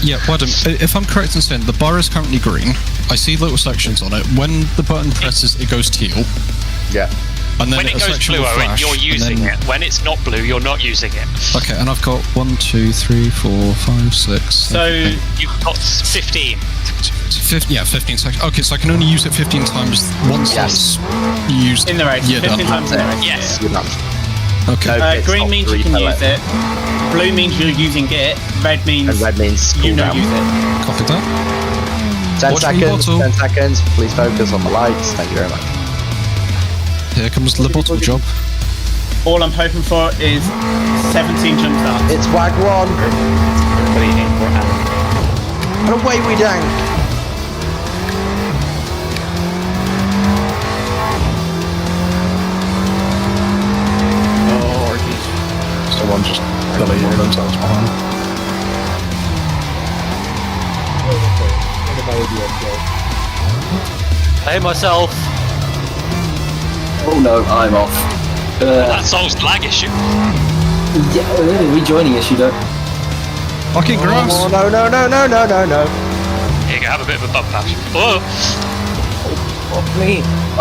Yeah, Wadham, if I'm correct in saying, the bar is currently green. I see little sections on it. When the button presses, it goes teal. Yeah. And then when it goes blue, Owen, you're using it. When it's not blue, you're not using it. Okay, and I've got 1, 2, 3, 4, 5, 6. So you've got 15. 15 seconds. Okay, so I can only use it 15 times once it's used. In the race. Yeah, 15 times in the race. Yes. You're done. Okay. Green means you can use it. Blue means you're using it. Red means you don't use it. Copy that. 10 seconds. 10 seconds. Please focus on the lights. Thank you very much. Here comes the bottle job. All I'm hoping for is 17 jump starts. It's WAG 1. And away we dank. Oh, geez. Someone just deleted themselves behind. Hey, myself. Oh no, I'm off. That solves the lag issue. Yeah, rejoining issue though. Fucking gross. Oh, no. Here you go, have a bit of a bump patch. Whoa!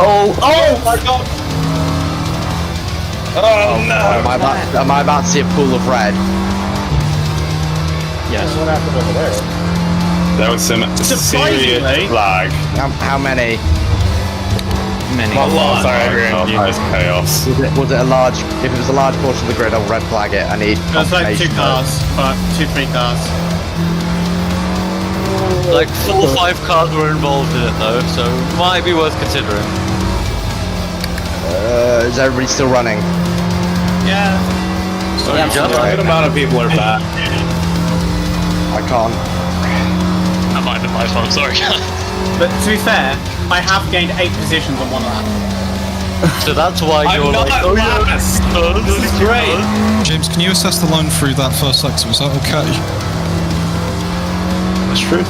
Oh my god! Oh no! Am I about to see a pool of red? Yes. What happened over there? That was some serious lag. How many? A lot. Sorry, everyone. It's chaos. Was it a large? If it was a large portion of the grid, I'll red flag it. I need. There's like 2 cars, 3 cars. Like 4 or 5 cars were involved in it though, so might be worth considering. Is everybody still running? Yeah. So A good amount of people are back. I can't. That might have been my fault, sorry. But to be fair, I have gained 8 positions on one lap. So that's why you're like, oh yeah, This is great. James, can you assess the line through that first sector? Is that okay? That's true.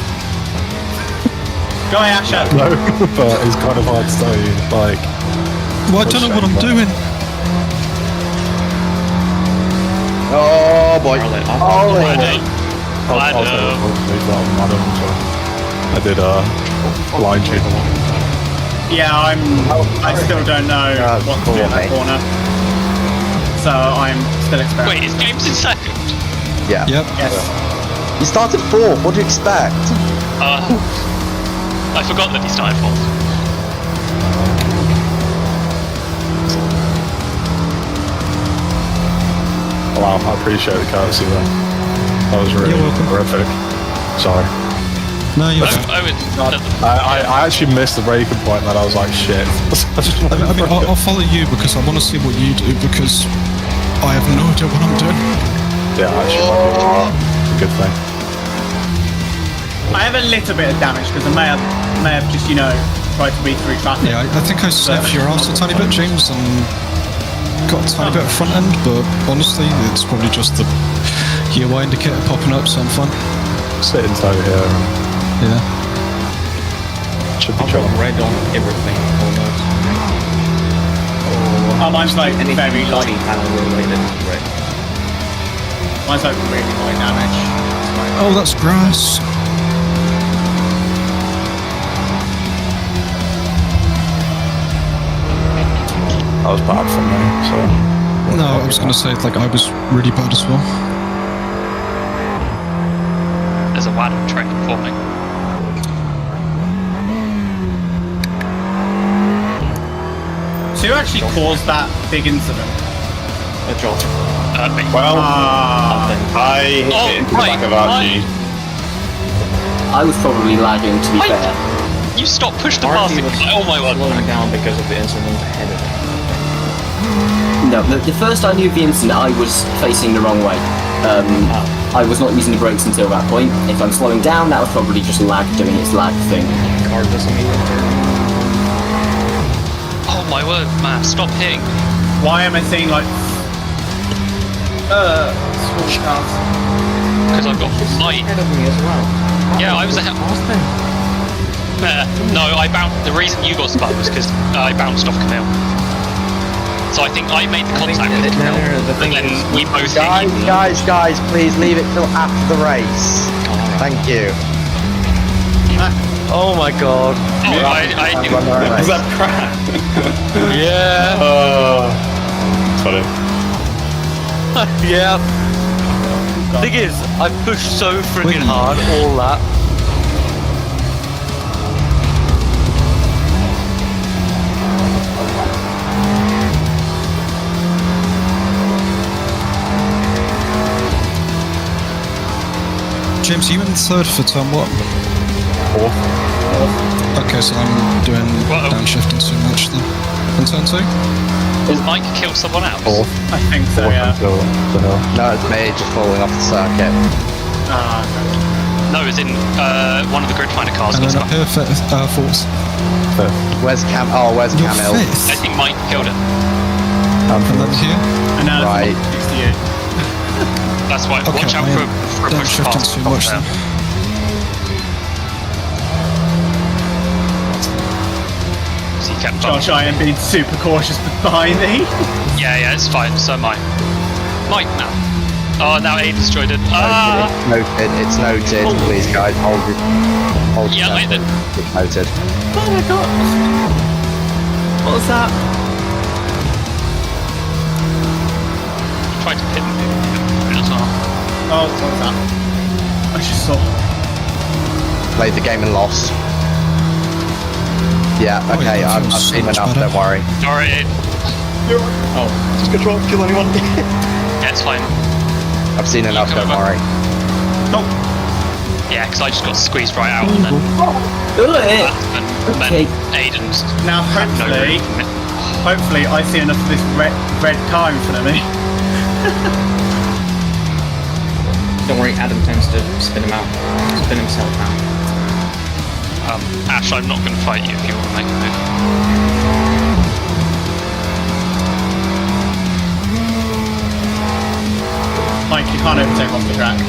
Go ahead, Asher. No, but it's kind of hard to say, like... Well, I don't know what I'm doing. Oh boy. I did blind you. Yeah, I still don't know what to do in that corner. So I'm still experimenting. Wait, is James in second? Yeah. Yep. Yes. He started 4th. What do you expect? I forgot that he started 4th. Wow, I appreciate the courtesy there. That was really horrific. Sorry. No, you're I actually missed the braking point, and I was like, shit. I mean, I'll follow you because I want to see what you do because I have no idea what I'm doing. Yeah, actually, might be a good thing. I have a little bit of damage because I may have just, tried to weave through traffic. Yeah, I think I sniffed your ass a tiny bit, James, and got a tiny bit of front end, but honestly, it's probably just the UI indicator popping up, so I'm fine. Sitting over here. Yeah. Should be trouble. Red on everything, almost. Oh, mine's like very light. Panel related, right? Mine's like really light damage. Oh, that's grass. That was bad for me, so... No, I was going to say, like, I was really bad as well. There's a WAD train for me. So who actually caused that big incident? Joel. Me. Well, I hit into the back of Archie. I was probably lagging, to be fair. You stopped, push the pass. Oh my word. Slowing down because of the incident ahead of him. No, the first I knew of the incident, I was facing the wrong way. I was not using the brakes until that point. If I'm slowing down, that was probably just lag doing its lag thing. Car doesn't even turn. Oh my word, man, stop hitting. Why am I seeing like small cars? Because I've got light. Ahead of me as well. Yeah, I was ahead. No, I bounced. The reason you got spun was because I bounced off Camille. So I think I made the contact with Camille, and then we both hit you. Guys, please leave it till after the race. Thank you. Oh my god. Oh, I knew. Was that crap? Yeah. Funny. Yeah. Thing is, I pushed so freaking hard, all that. James, are you in third for turn 1? Fourth. Okay, so I'm doing downshifting too much then. In turn 2? Did Mike kill someone else? Fourth. I think so, Fourth yeah. until the hill. No, it's me just falling off the circuit. No, it's in one of the grid finder cars. And then up here, fourth. Fifth. Where's Cam? Oh, where's You're Camille? fifth. I think Mike killed it. And then here? And now Right. it's 68. That's why. Okay, Watch out I for am a push downshifting pass. too much then. So you kept Josh, I am being super cautious behind me. Yeah, it's fine. So am I. Mike now. Oh, now Aiden's joined it. Ah! It's noted. Please, guys, hold it. Hold Yeah, it. Aiden. It's noted. Oh my god. What was that? Tried to pin me as well. Oh, what was that? I just saw. Played the game and lost. Yeah, Oh, okay, yeah, that I've feels so seen much enough, better. don't worry. Alright, Aiden. Oh, just control, kill anyone. Yeah, it's fine. I've seen enough, come don't over. worry. Nope. Yeah, because I just got squeezed right out and then. Okay. Aiden's. Now hopefully I see enough of this red car in front of me. Don't worry, Adam tends to spin him out. Spin himself out. Ash, I'm not going to fight you if you want to make a move. Mike, you can't overtake off the track.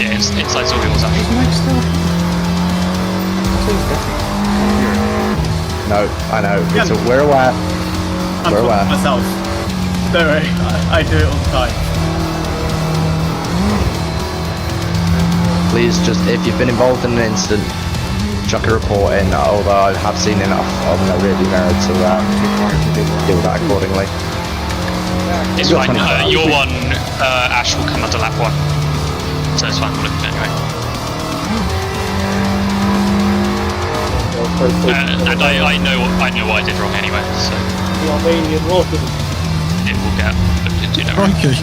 Yeah, inside's all yours, Ash. Is Mike still? I thought he was definitely. No, I know. Yeah. We're aware. I'm We're talking aware. to myself. Don't worry, I do it all the time. Please just, if you've been involved in an incident, chuck a report in, although I have seen enough of the really narrow to deal with that accordingly. It's fine, your one, Ash, will come under lap 1. So it's fine, we'll look at it anyway. And I know what I did wrong anyway, so it will get looked into now. Okay.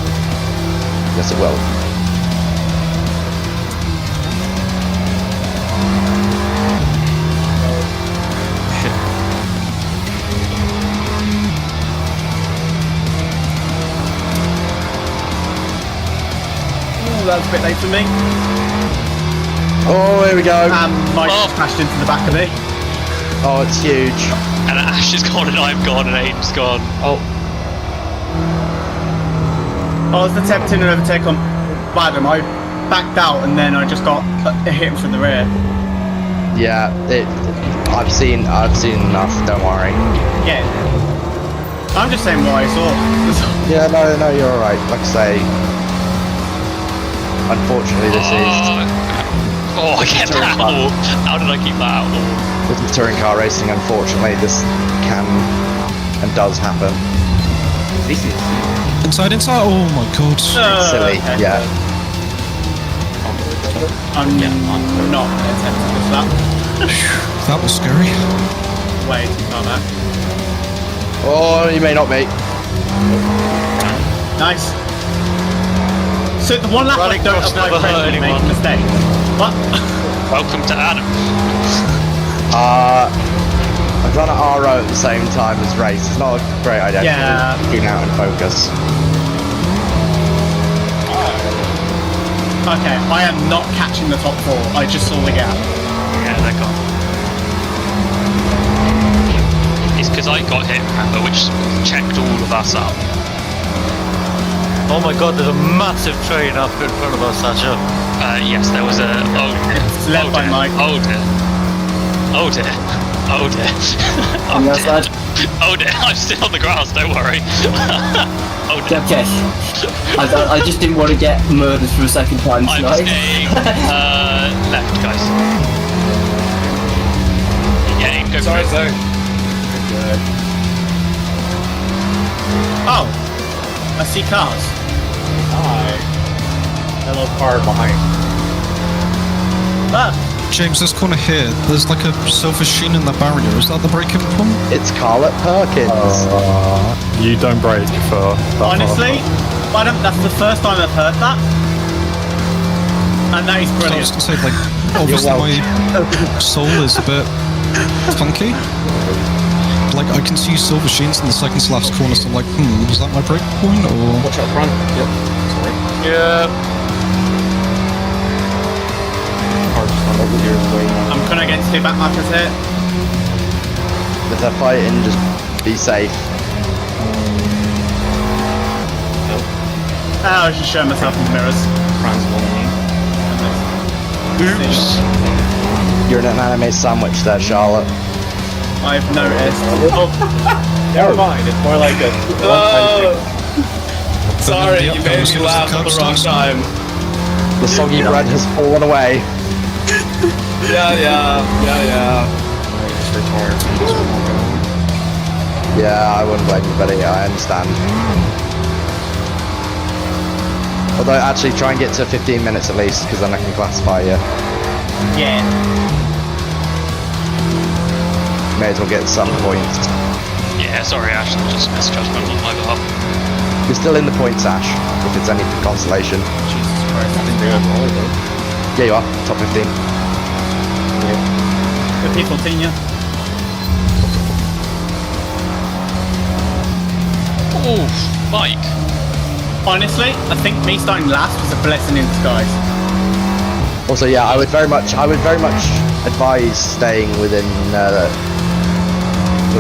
Yes, it will. That's a bit late for me. Oh, here we go. Mike just crashed into the back of me. Oh, it's huge. And Ash is gone, and I'm gone, and Aim's gone. Oh. I was attempting an overtake on Badham. I backed out, and then I just got hit from the rear. Yeah, I've seen enough. Don't worry. Yeah. I'm just saying what I saw. Yeah, no, you're all right. Like I say, unfortunately, this is. Oh, I get that out. How did I keep that out? With the touring car racing, unfortunately, this can and does happen. Inside. Oh my god. It's silly, okay. yeah. I'm not attempting to push that. That was scary. Way too far back. Oh, you may not be. Nice. So the one lap I don't apply pressure and make a mistake. What? Welcome to Adam. I've done an RO at the same time as race. It's not a great idea. Yeah. Getting out and focus. Okay, I am not catching the top 4. I just saw the gap. Yeah, they're gone. It's because I got hit, remember, which checked all of us up. Oh my god, there's a massive train up in front of us, Sasha. Yes, there was a... It's led by Mike. Oh dear. Oh dear. Oh dear. On the outside. Oh dear, I'm still on the grass, don't worry. Oh dear. Okay. I just didn't want to get murdered for a second time I'm tonight. staying left, guys. Yeah, go for it. Sorry. Oh! I see cars. Hi. Hello, car behind. Ah! James, this corner here, there's like a silver sheen in the barrier. Is that the braking point? It's Carlett Perkins. You don't brake for that. Honestly, that's the first time I've heard that. And that is I was brilliant. gonna say, like, obviously my soul is a bit funky. Like, I can see silver sheens in the second to last corner, so I'm like, is that my break point, or...? Watch out front. Yep. Sorry. Yeah. I'm gonna get two back markers here. If they're fighting, just be safe. I was just showing myself in the mirrors. Oops. You're in an anime sandwich there, Charlotte. I've noticed. Oh, never mind. It's more like a. Sorry, you made me laugh at the wrong time. The soggy bread has fallen away. Yeah. Yeah, I wouldn't blame anybody. I understand. Although, actually, try and get to 15 minutes at least, because then I can classify you. Yeah. May as well get some points. Yeah, sorry Ash, I just misjudgment on my behalf. You're still in the points, Ash, if it's any consolation. Jesus Christ. I think they got all of them. Yeah, you are. Top 15. Good people, Tina. Oof, Mike. Honestly, I think me starting last was a blessing in disguise. Also, yeah, I would very much advise staying within the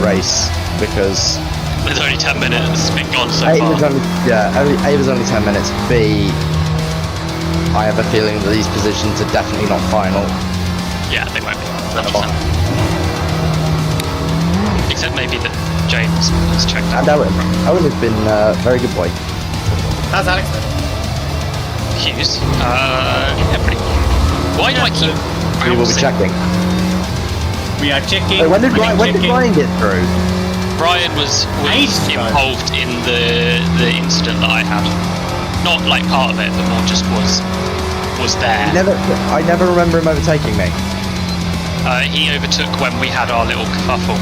race, because There's only 10 minutes, it's been gone so A far. was only 10 minutes. B, I have a feeling that these positions are definitely not final. Yeah, they won't be. 100%. Except maybe that James has checked out. And Owen has been a very good boy. How's Alex then? Hughes. Yeah, pretty good. Why do I keep... We will be checking. We are checking. When did Ryan get through? Brian was involved in the incident that I had. Not like part of it, but more just was there. I never remember him overtaking me. He overtook when we had our little kerfuffle.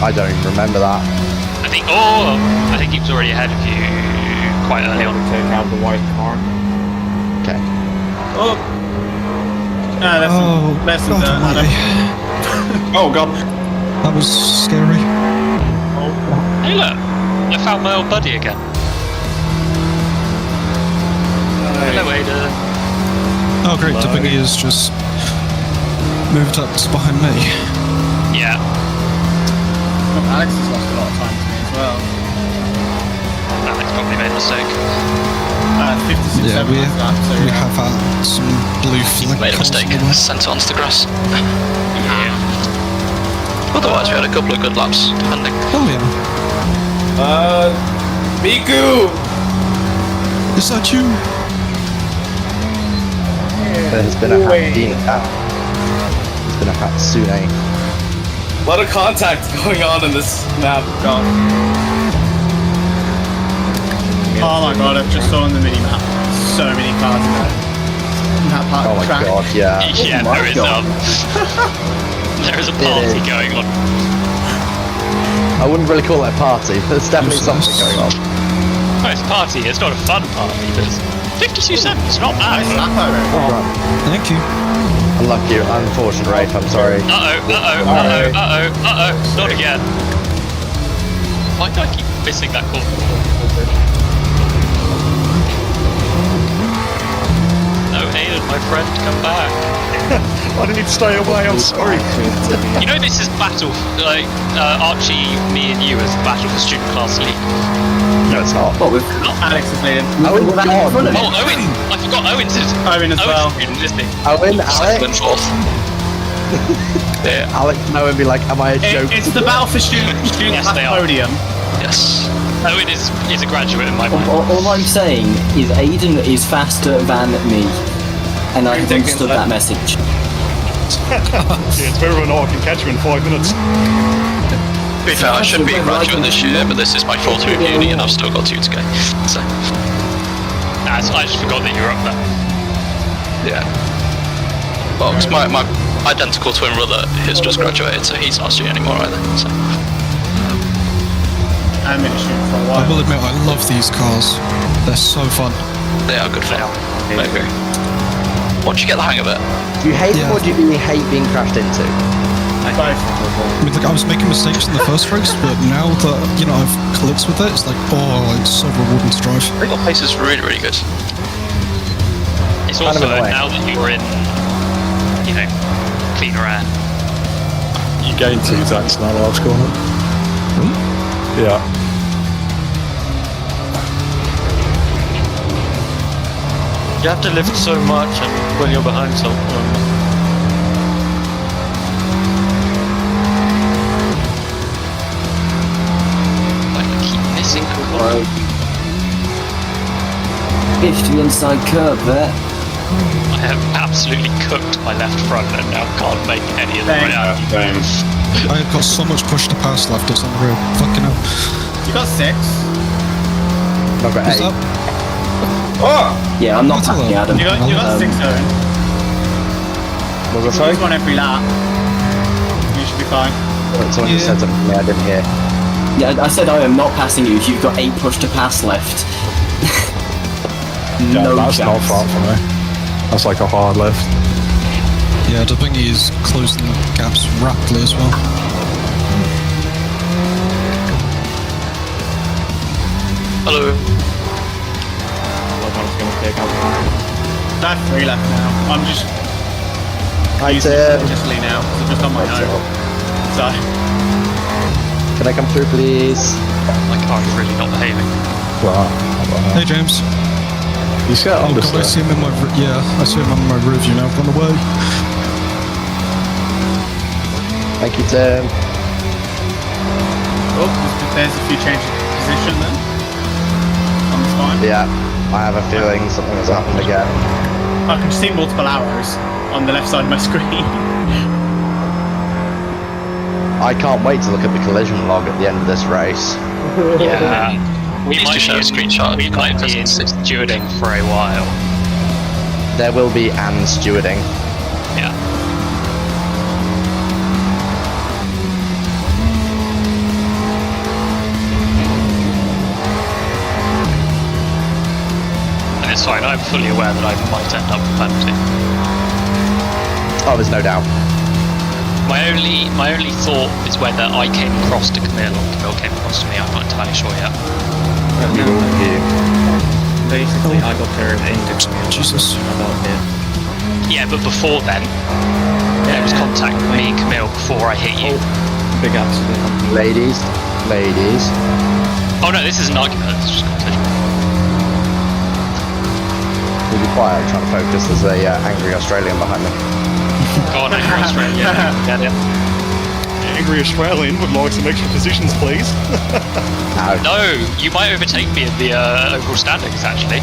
I don't even remember that. I think he was already ahead of you quite early on. Take out the white car. Okay. Oh. Less than Oh god. That was scary. Hey look, I found my old buddy again. Hello Ada. Oh great, the biggie has just moved up to behind me. Yeah. Alex has lost a lot of time to me as well. Alex probably made a mistake. 56, Yeah, 7 we last lap, have had some blue flag. Made a mistake. Sent it onto the grass. Yeah. Otherwise, we had a couple of good laps, depending. Oh yeah. Miku! Is that you? There's been there's been a Hatsune. A lot of contact going on in this map. God. Oh my god, I've just saw on the mini-map. So many cars in that part Oh of the my track. god, yeah. Yeah, there is there is a party going on. I wouldn't really call it a party, but there's definitely something going on. Oh, it's a party. It's not a fun party, but it's 52 seconds. Not bad. Nice lap, Owen. Thank you. Unlucky, unfortunate, Rafe, I'm sorry. Not again. Why do I keep missing that call? No, Aiden, my friend, come back. I need to stay away, I'm sorry. You know this is battle, like, Archie, me and you as battle for student class league. No, it's not. What with Alex is leading. Owen, Oh, Owen! I forgot Owen's in. Owen as well. Isn't he? Owen, Second and Alex. fourth. Yeah. Alex and Owen be like, am I a joke? It's the battle for student Yes, class they are. podium. Yes. Owen is a graduate in my mind. all I'm saying is Aiden is faster than me, and I understood that message. Yeah, it's better when I can catch you in 5 minutes. To be fair, I should be a graduate this year, but this is my fourth year of uni and I've still got 2 to go. So, I just forgot that you were up there. yeah. Well, 'cause my identical twin brother has just graduated, so he's not a student anymore either. So. I'm in a student for a I while. will admit, I love these cars. They're so fun. They are good fun. I agree. Once you get the hang of it. Do you hate them or do you really hate being crashed into? Both. I mean, like, I was making mistakes in the first race, but now that, you know, I've clicked with it, it's like, oh, it's so rewarding to drive. I think the pace is really, really good. It's also now that you're in, you know, cleaner air. You gain 2 tanks in that last corner. Yeah. You have to lift so much, and when you're behind someone. I keep missing the 50 inside curve there. I have absolutely cooked my left front and now can't make any of the way out. I've got so much push to pass left, it's unreal. Fucking hell. You got 6. I've got 8. Yeah, I'm not happy, Adam. You got 6, Owen. Was I sorry? Use one every lap. You should be fine. Someone just said something to me, I didn't hear. Yeah, I said I am not passing you if you've got 8 push to pass left. Yeah, No that's not chance. far from me. That's like a hard left. Yeah, the thingy is closing the gaps rapidly as well. Hello. That's 3 left now. I'm just using it religiously now, because I'm just on my own. So, Can I come through, please? My car is really not behaving. Wow. Hey, James. You see that Oh, God, I see him in my I see him on my rear view now. Run away. Thank you, Tim. Oh, there's a few changes of position then. On the spine. Yeah, I have a feeling something has happened again. I can see multiple arrows on the left side of my screen. I can't wait to look at the collision log at the end of this race. Yeah. We might show a screenshot. We might be in stewarding for a while. There will be and stewarding. Yeah. And it's fine, I'm fully aware that I might end up with penalty. Oh, there's no doubt. My only thought is whether I came across to Camille or Camille came across to me. I'm not entirely sure yet. Basically, I got turned into Camille. Jesus. Yeah, but before then, there was contact with me and Camille before I hit you. Big accident. Ladies. Oh no, this is an argument. It's just contact. We'll be quiet, I'm trying to focus. There's a angry Australian behind me. Go on, angry Australian. Yeah. Angry Australian would like some extra positions, please. No, you might overtake me in the overall standings, actually.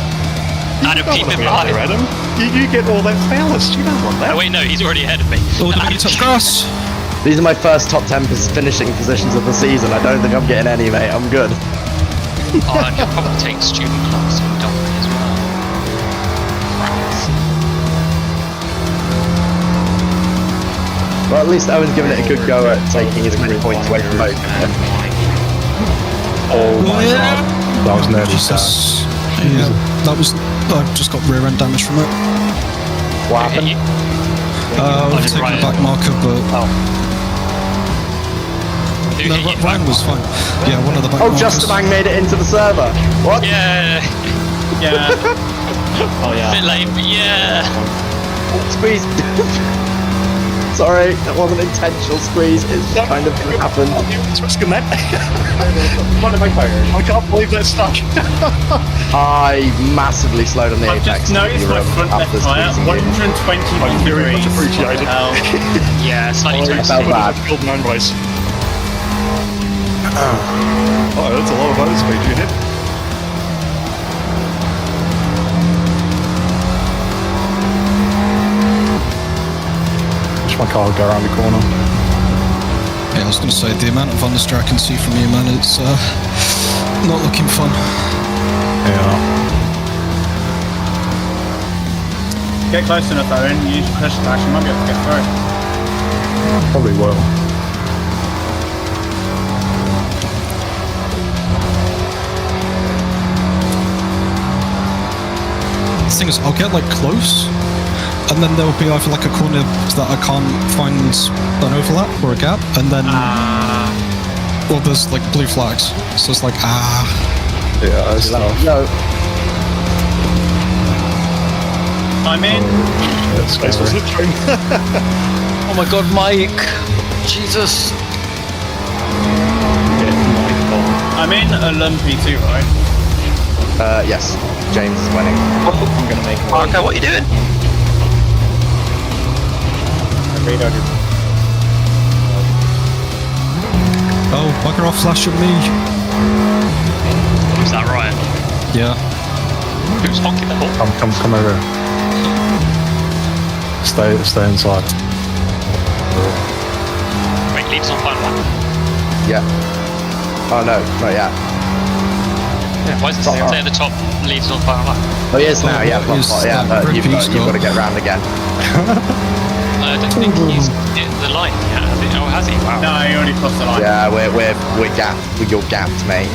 Adam, keep it behind. Adam, you get all that ballast. You don't want that. Oh wait, no, he's already ahead of me. Oh, the touch grass. These are my first top 10 finishing positions of the season. I don't think I'm getting any, mate. I'm good. Oh, and you'll probably take student class in Dominic as well. Well, at least Owen's given it a good go at taking as many points away from both. Oh my god. That was nervy. Jesus. Yeah, that was. I just got rear end damage from it. What happened? I've taken a back marker, but. No, Ryan was fine. Yeah, one of the back markers. Just Bang made it into the server. What? Yeah. Yeah. Oh yeah. Bit late, but yeah. Squeeze. Sorry, that wasn't intentional, Squeeze. It's kind of happened. It's risking that. What am I firing? I can't believe that stuck. I massively slowed on the I've apex. just noticed my front left tyre, 120 very much degrees. appreciated. Yeah, slightly too felt bad. Killed my own race. Oh, that's a lot of motor speed you hit. Wish my car would go around the corner. Yeah, I was going to say, the amount of understeer I can see from you, man, it's not looking fun. Yeah. Get close enough, Owen. You push back, you might be able to get through. Probably will. The thing is, I'll get like close, and then there'll be either like a corner that I can't find an overlap or a gap, and then well, there's like blue flags, so it's like Yeah, that's tough. No. I'm in. That's space for slipstream. Oh my god, Mike! Jesus! I'm in a lumpy too, right? Yes. James is winning. I'm gonna make it. Okay, what are you doing? oh, bugger off, flash at me. Is that right? Yeah. Who's honking the ball? Come over. Stay inside. Wait, leads on final lap. Yeah. Oh no, not yet. Yeah, why is it say at the top leads on final lap? Oh yes, now, yeah, but you've got to get round again. I don't think he's hit the line yet, has he? Oh, has he? Wow. No, he already crossed the line. Yeah, we're gapped. You're gapped, mate.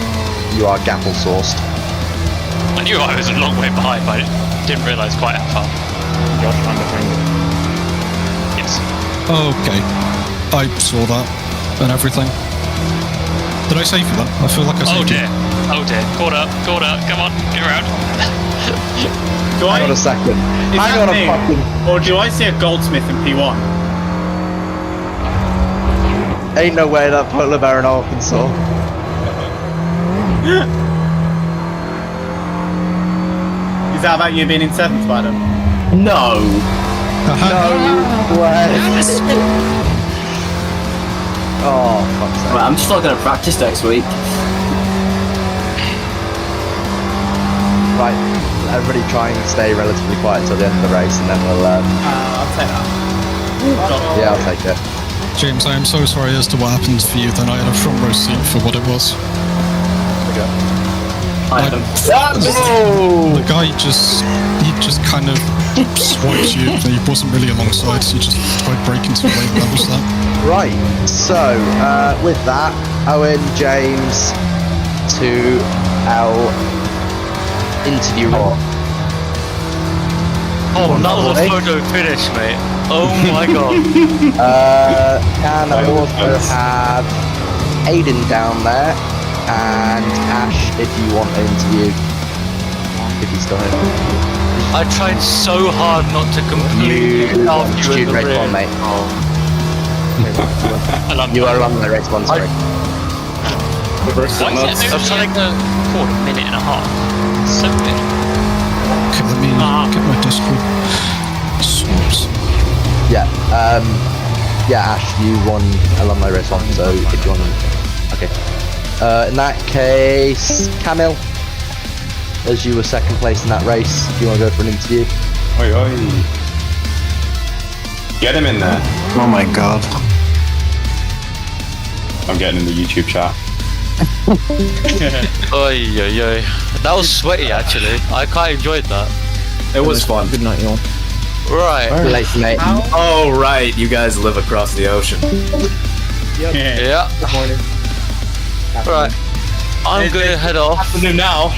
You are gapple sourced. I knew I was a long way behind, but I didn't realise quite how far. Josh, I'm behind you. Yes. Okay. I saw that and everything. Did I save you that? I feel like I saved you. Oh dear. Caught up. Come on, get around. Hang on a second. Hang on a fucking... Or do I see a goldsmith in P1? Ain't no way that polar bear in Arkansas. Is that about you being in 7th, Adam? No. No way. Oh, fuck's sake. Right, I'm just not going to practice next week. Right, everybody try and stay relatively quiet till the end of the race, and then we'll. I'll take that. Yeah, I'll take it. James, I am so sorry as to what happened for you. Then I had a front row seat for what it was. The guy just kind of swiped you. He wasn't really alongside. He just tried braking too late. That was that. Right. So with that, Owen, James, to our interview. Oh, that was a photo finish, mate. Oh my god. Can I also have Aiden down there, and Ash if you want an interview, if he's still here. I tried so hard not to completely help you in the race rear. one, mate. You are alumni race one, sorry. Why is it only a minute and a half? So good. Okay, let me get my Discord swaps. Yeah, Ash, you won alumni race one, so if you want, okay. In that case, Camille, as you were second place in that race, do you want to go for an interview? Oi, oi. Get him in there. Oh my god. I'm getting in the YouTube chat. Oi, oi, oi. That was sweaty, actually. I quite enjoyed that. It was fun. Good night, y'all. Right. Late, mate. Oh, right. You guys live across the ocean. Yeah. Good morning. Right. I'm going to head off. Afternoon now.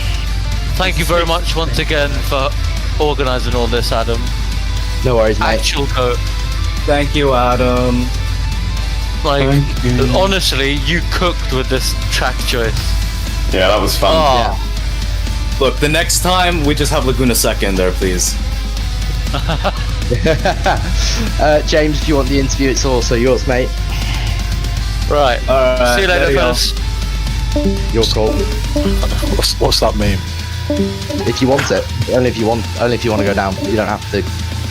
Thank you very much once again for organising all this, Adam. No worries, mate. Actual coat. Thank you, Adam. Like, honestly, you cooked with this track choice. Yeah, that was fun. Oh. Yeah. Look, the next time we just have Laguna Seca in there, please. James, if you want the interview, it's also yours, mate. Right. See you later, fellas. Your call. What's that mean? If you want it, only if you want to go down. You don't have to.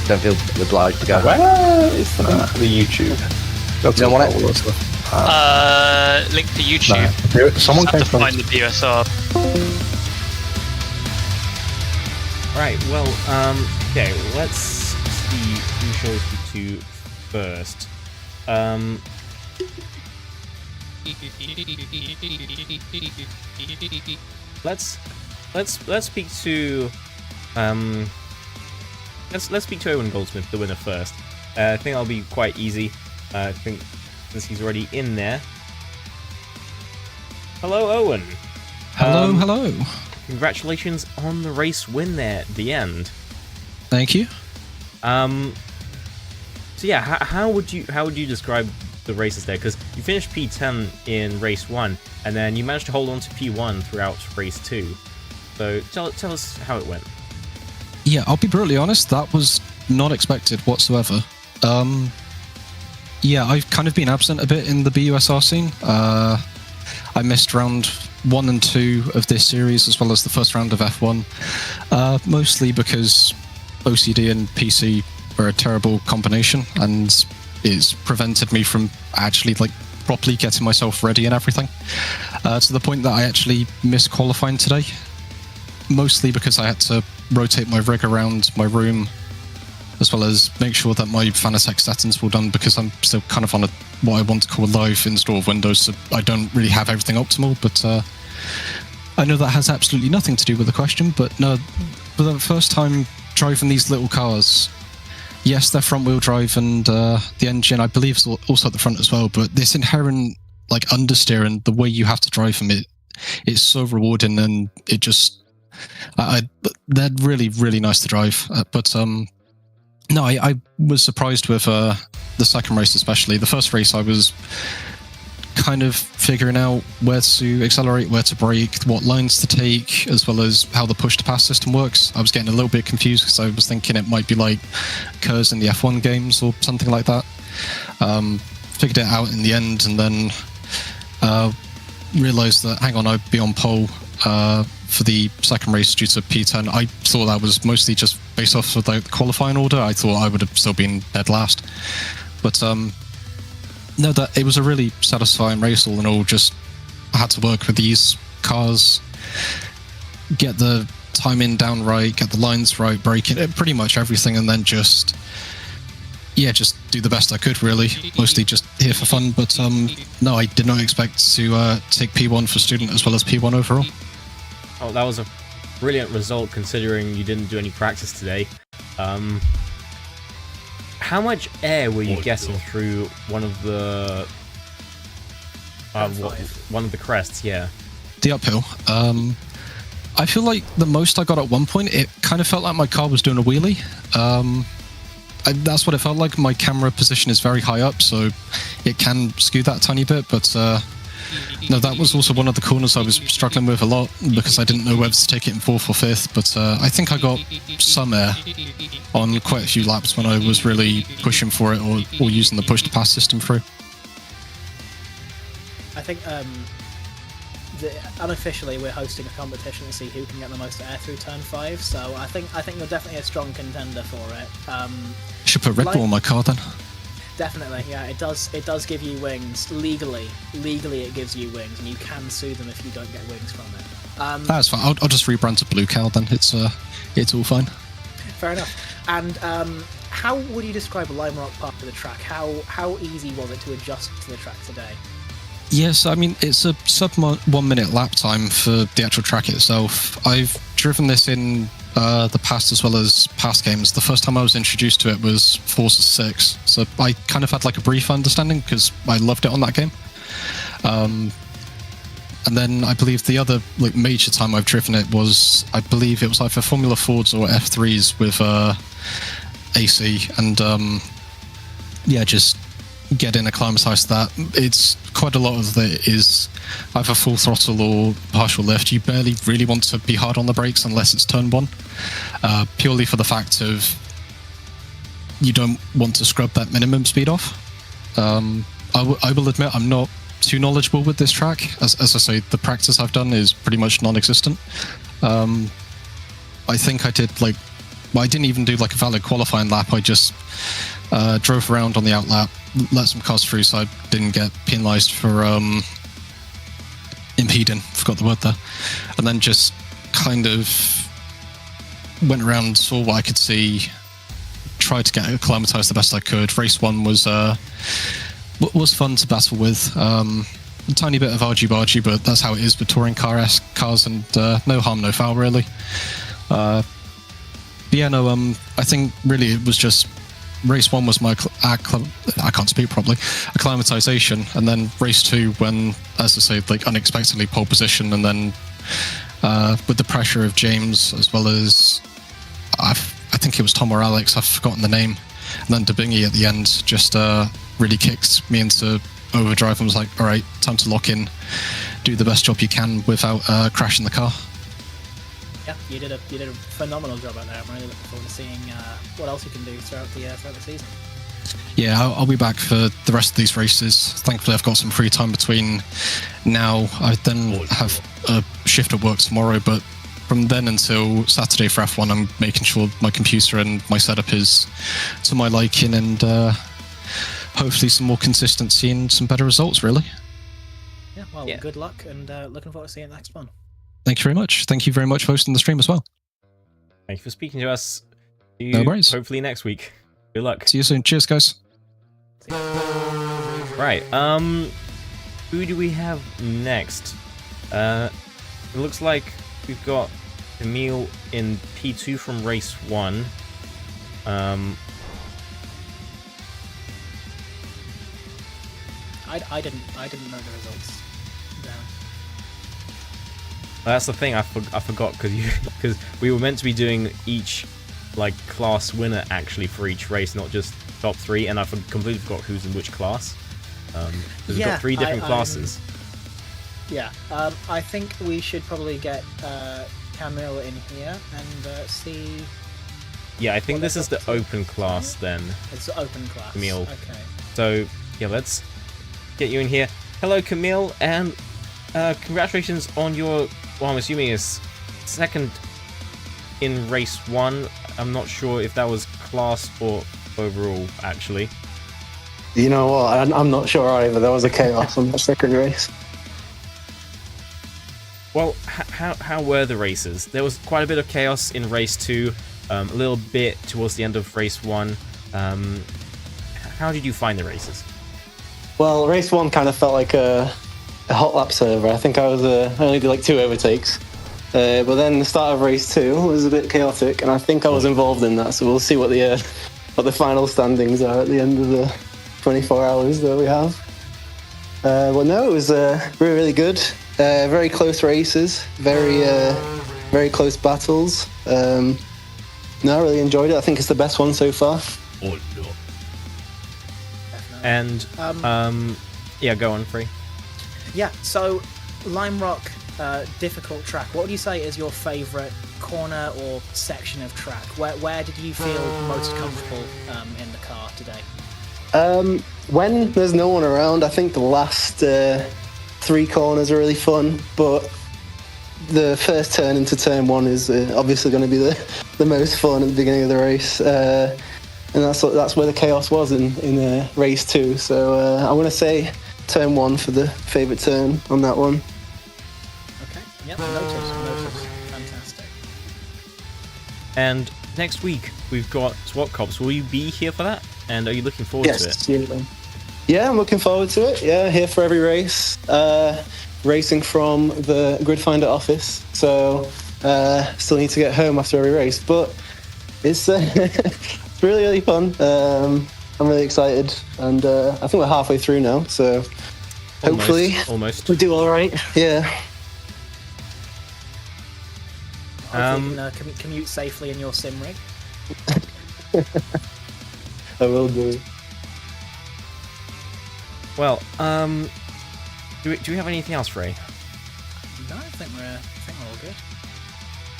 Don't feel obliged to go. Where is the YouTube? You don't want it? Link to YouTube. No. Someone came from. Find the BUSR. Right, well, okay, let's see who shows you to first. Let's speak to let's speak to Owen Goldsmith, the winner, first. I think that'll be quite easy. I think since he's already in there. Hello, Owen. Hello. Congratulations on the race win there at the end. Thank you. So yeah, how would you describe the races there? Because you finished P10 in race 1, and then you managed to hold on to P1 throughout race 2. So tell us how it went. Yeah, I'll be brutally honest, that was not expected whatsoever. Yeah, I've kind of been absent a bit in the BUSR scene. I missed round 1 and 2 of this series, as well as the first round of F1, mostly because OCD and PC were a terrible combination, and it's prevented me from actually properly getting myself ready and everything, to the point that I actually missed qualifying today, mostly because I had to rotate my rig around my room, as well as make sure that my Fanatec settings were done, because I'm still kind of on what I want to call a live install of Windows, so I don't really have everything optimal. But I know that has absolutely nothing to do with the question, but no, for the first time driving these little cars, yes, they're front-wheel drive, and the engine, I believe, is also at the front as well, but this inherent understeer and the way you have to drive them, it's so rewarding, and it just... they're really, really nice to drive. No, I was surprised with the second race especially. The first race I was kind of figuring out where to accelerate, where to brake, what lines to take, as well as how the push-to-pass system works. I was getting a little bit confused because I was thinking it might be like Kerrs in the F1 games or something like that. Figured it out in the end, and then realised that, hang on, I'd be on pole for the second race due to P10. I thought that was mostly just based off of the qualifying order. I thought I would have still been dead last. But No, that it was a really satisfying race all in all. Just I had to work with these cars, get the timing down right, get the lines right, braking it, pretty much everything, and then just do the best I could, really. Mostly just here for fun, but no, I did not expect to take P1 for student as well as P1 overall. Oh, that was a brilliant result considering you didn't do any practice today. How much air were you getting through one of the crests? Yeah, the uphill. I feel like the most I got at one point, it kind of felt like my car was doing a wheelie. That's what it felt like. My camera position is very high up, so it can skew that tiny bit, but no, that was also one of the corners I was struggling with a lot because I didn't know whether to take it in 4th or 5th, but I think I got some air on quite a few laps when I was really pushing for it or using the push-to-pass system through. I think unofficially we're hosting a competition to see who can get the most air through turn 5, so I think you're definitely a strong contender for it. Should put Red Bull on my car then. Definitely, yeah, it does give you wings. Legally it gives you wings, and you can sue them if you don't get wings from it. That's fine. I'll just rebrand to Blue Cow then. It's all fine. Fair enough. And how would you describe Lime Rock Park to the track? How easy was it to adjust to the track today? Yes, I mean, it's a sub 1 minute lap time for the actual track itself. I've driven this in the past as well as past games. The first time I was introduced to it was Forza 6, so I kind of had like a brief understanding because I loved it on that game. And then I believe the other like major time I've driven it was, I believe it was either Formula Fords or F3s with AC, and just getting acclimatized to that. It's quite a lot of it is either full throttle or partial lift. You barely really want to be hard on the brakes unless it's turn 1, purely for the fact of you don't want to scrub that minimum speed off. I will admit I'm not too knowledgeable with this track. As I say, the practice I've done is pretty much non-existent. I think I did I didn't even do like a valid qualifying lap. I just drove around on the outlap, let some cars through so I didn't get penalised for impeding, forgot the word there, and then just kind of went around, saw what I could see, tried to get acclimatised the best I could. Race 1 was fun to battle with. A tiny bit of argy-bargy, but that's how it is with touring cars, and no harm, no foul, really. I think really it was just race 1 was my I can't speak properly, acclimatization, and then race 2 when, as I say, unexpectedly pole position, and then with the pressure of James as well as I think it was Tom or Alex, I've forgotten the name, and then Debingy at the end just really kicked me into overdrive and was like, all right, time to lock in, do the best job you can without crashing the car. Yeah, you did a phenomenal job out there. I'm really looking forward to seeing what else you can do throughout the season. Yeah, I'll be back for the rest of these races. Thankfully, I've got some free time between now. I then have a shift at work tomorrow, but from then until Saturday for F1, I'm making sure my computer and my setup is to my liking, and hopefully some more consistency and some better results, really. Yeah, well, good luck, and looking forward to seeing the next one. Thank you very much. Thank you very much for hosting the stream as well. Thank you for speaking to us. See you no worries. Hopefully next week. Good luck. See you soon. Cheers, guys. Right, who do we have next? It looks like we've got Emil in P2 from race 1. I didn't know the results. That's the thing, I forgot because we were meant to be doing each class winner actually for each race, not just top 3, and I completely forgot who's in which class. We've got 3 different classes. I think we should probably get Camille in here and see. Yeah, I think this is the open class then. It's the open class. Camille. Okay. So yeah, let's get you in here. Hello, Camille, and congratulations on your. Well, I'm assuming it's second in race 1. I'm not sure if that was class or overall, actually. You know what? I'm not sure either. There was a chaos on that second race. Well, how were the races? There was quite a bit of chaos in race 2, a little bit towards the end of race 1. How did you find the races? Well, race 1 kind of felt like a hot lap server. I think I only did like 2 overtakes. But then the start of race 2 was a bit chaotic, and I think I was involved in that. So we'll see what the final standings are at the end of the 24 hours that we have. Well, no, it was really good. Very close races, very close battles. No, I really enjoyed it. I think it's the best one so far. Oh, no. And yeah, go on, Free. Yeah, so Lime Rock, difficult track. What would you say is your favourite corner or section of track? Where did you feel most comfortable in the car today? When there's no one around, I think the last 3 corners are really fun, but the first turn into turn 1 is obviously going to be the most fun at the beginning of the race. And that's where the chaos was in race 2. So I want to say turn 1 for the favourite turn on that one. Okay, yep, noted. Fantastic. And next week we've got SWAT Cops. Will you be here for that? And are you looking forward to it? Yeah, I'm looking forward to it. Yeah, here for every race. Racing from the Grid Finder office, so still need to get home after every race. But it's it's really fun. I'm really excited, and I think we're halfway through now. So hopefully, almost we do all right. Yeah. Hopefully you can commute safely in your sim rig. I will do. Well, do we have anything else, Ray? No, I think we're all good.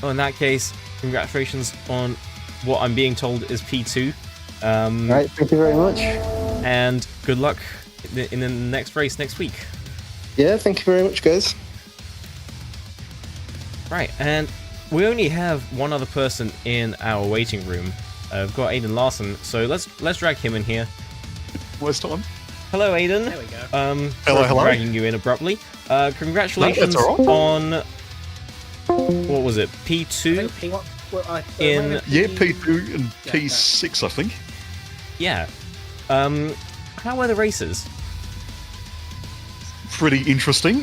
Well, in that case, congratulations on what I'm being told is P2. Right, thank you very much. And good luck in the next race next week. Yeah, thank you very much, guys. Right, and we only have one other person in our waiting room. We've got Aiden Larson, so let's drag him in here. Where's Tom? Hello, Aiden. There we go. Hello. Dragging you in abruptly. Congratulations on what was it? P2. P2 and P6, I think. Yeah. How were the races? Pretty interesting.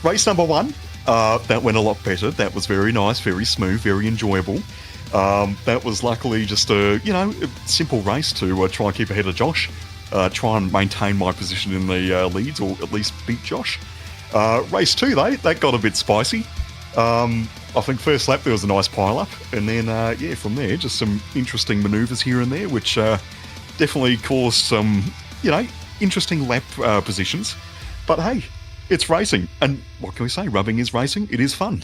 Race number 1, that went a lot better. That was very nice, very smooth, very enjoyable. That was luckily just a simple race to try and keep ahead of Josh. Try and maintain my position in the leads, or at least beat Josh. Race 2, though, that got a bit spicy. I think first lap there was a nice pile-up, and then, from there, just some interesting manoeuvres here and there, which definitely caused some, interesting lap positions. But hey, it's racing, and what can we say? Rubbing is racing. It is fun.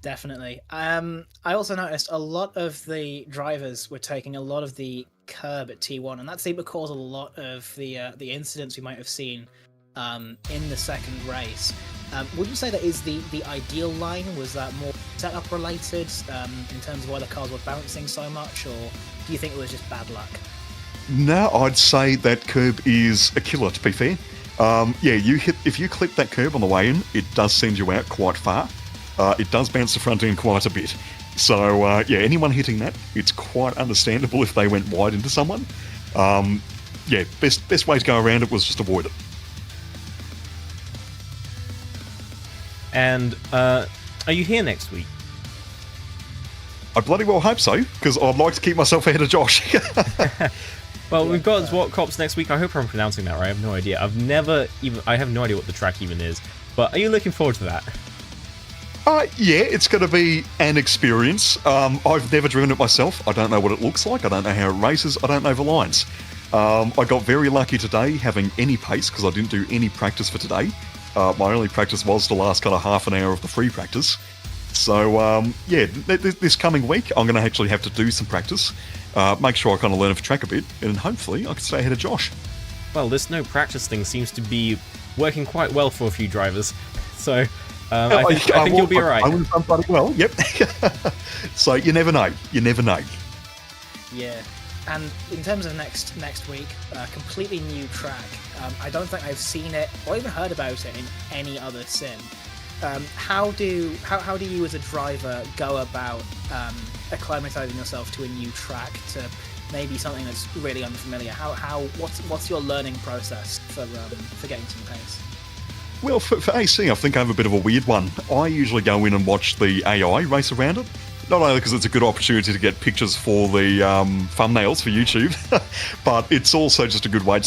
Definitely. I also noticed a lot of the drivers were taking a lot of the curb at T1, and that seemed to cause a lot of the incidents we might have seen in the second race. Would you say that is the ideal line? Was that more setup related in terms of why the cars were bouncing so much, or do you think it was just bad luck? No, I'd say that curb is a killer, to be fair. If you clip that curb on the way in, it does send you out quite far. It does bounce the front end quite a bit. So, anyone hitting that, it's quite understandable if they went wide into someone. Best way to go around it was just avoid it. And are you here next week? I bloody well hope so, because I'd like to keep myself ahead of Josh. Well, we've got SWAT Cops next week. I hope I'm pronouncing that right. I have no idea. I have no idea what the track even is. But are you looking forward to that? It's going to be an experience. I've never driven it myself. I don't know what it looks like. I don't know how it races. I don't know the lines. I got very lucky today having any pace because I didn't do any practice for today. My only practice was the last kind of half an hour of the free practice. So, this coming week, I'm going to actually have to do some practice, make sure I kind of learn off the track a bit, and hopefully I can stay ahead of Josh. Well, this no practice thing seems to be working quite well for a few drivers. So, I think you'll be alright. I will run bloody well, yep. So, you never know. You never know. Yeah. And in terms of next week, completely new track. I don't think I've seen it or even heard about it in any other sim. How do you as a driver go about acclimatizing yourself to a new track, to maybe something that's really unfamiliar? What's your learning process for getting some pace? Well, for AC, I think I have a bit of a weird one. I usually go in and watch the AI race around it. Not only because it's a good opportunity to get pictures for the thumbnails for YouTube, but it's also just a good way to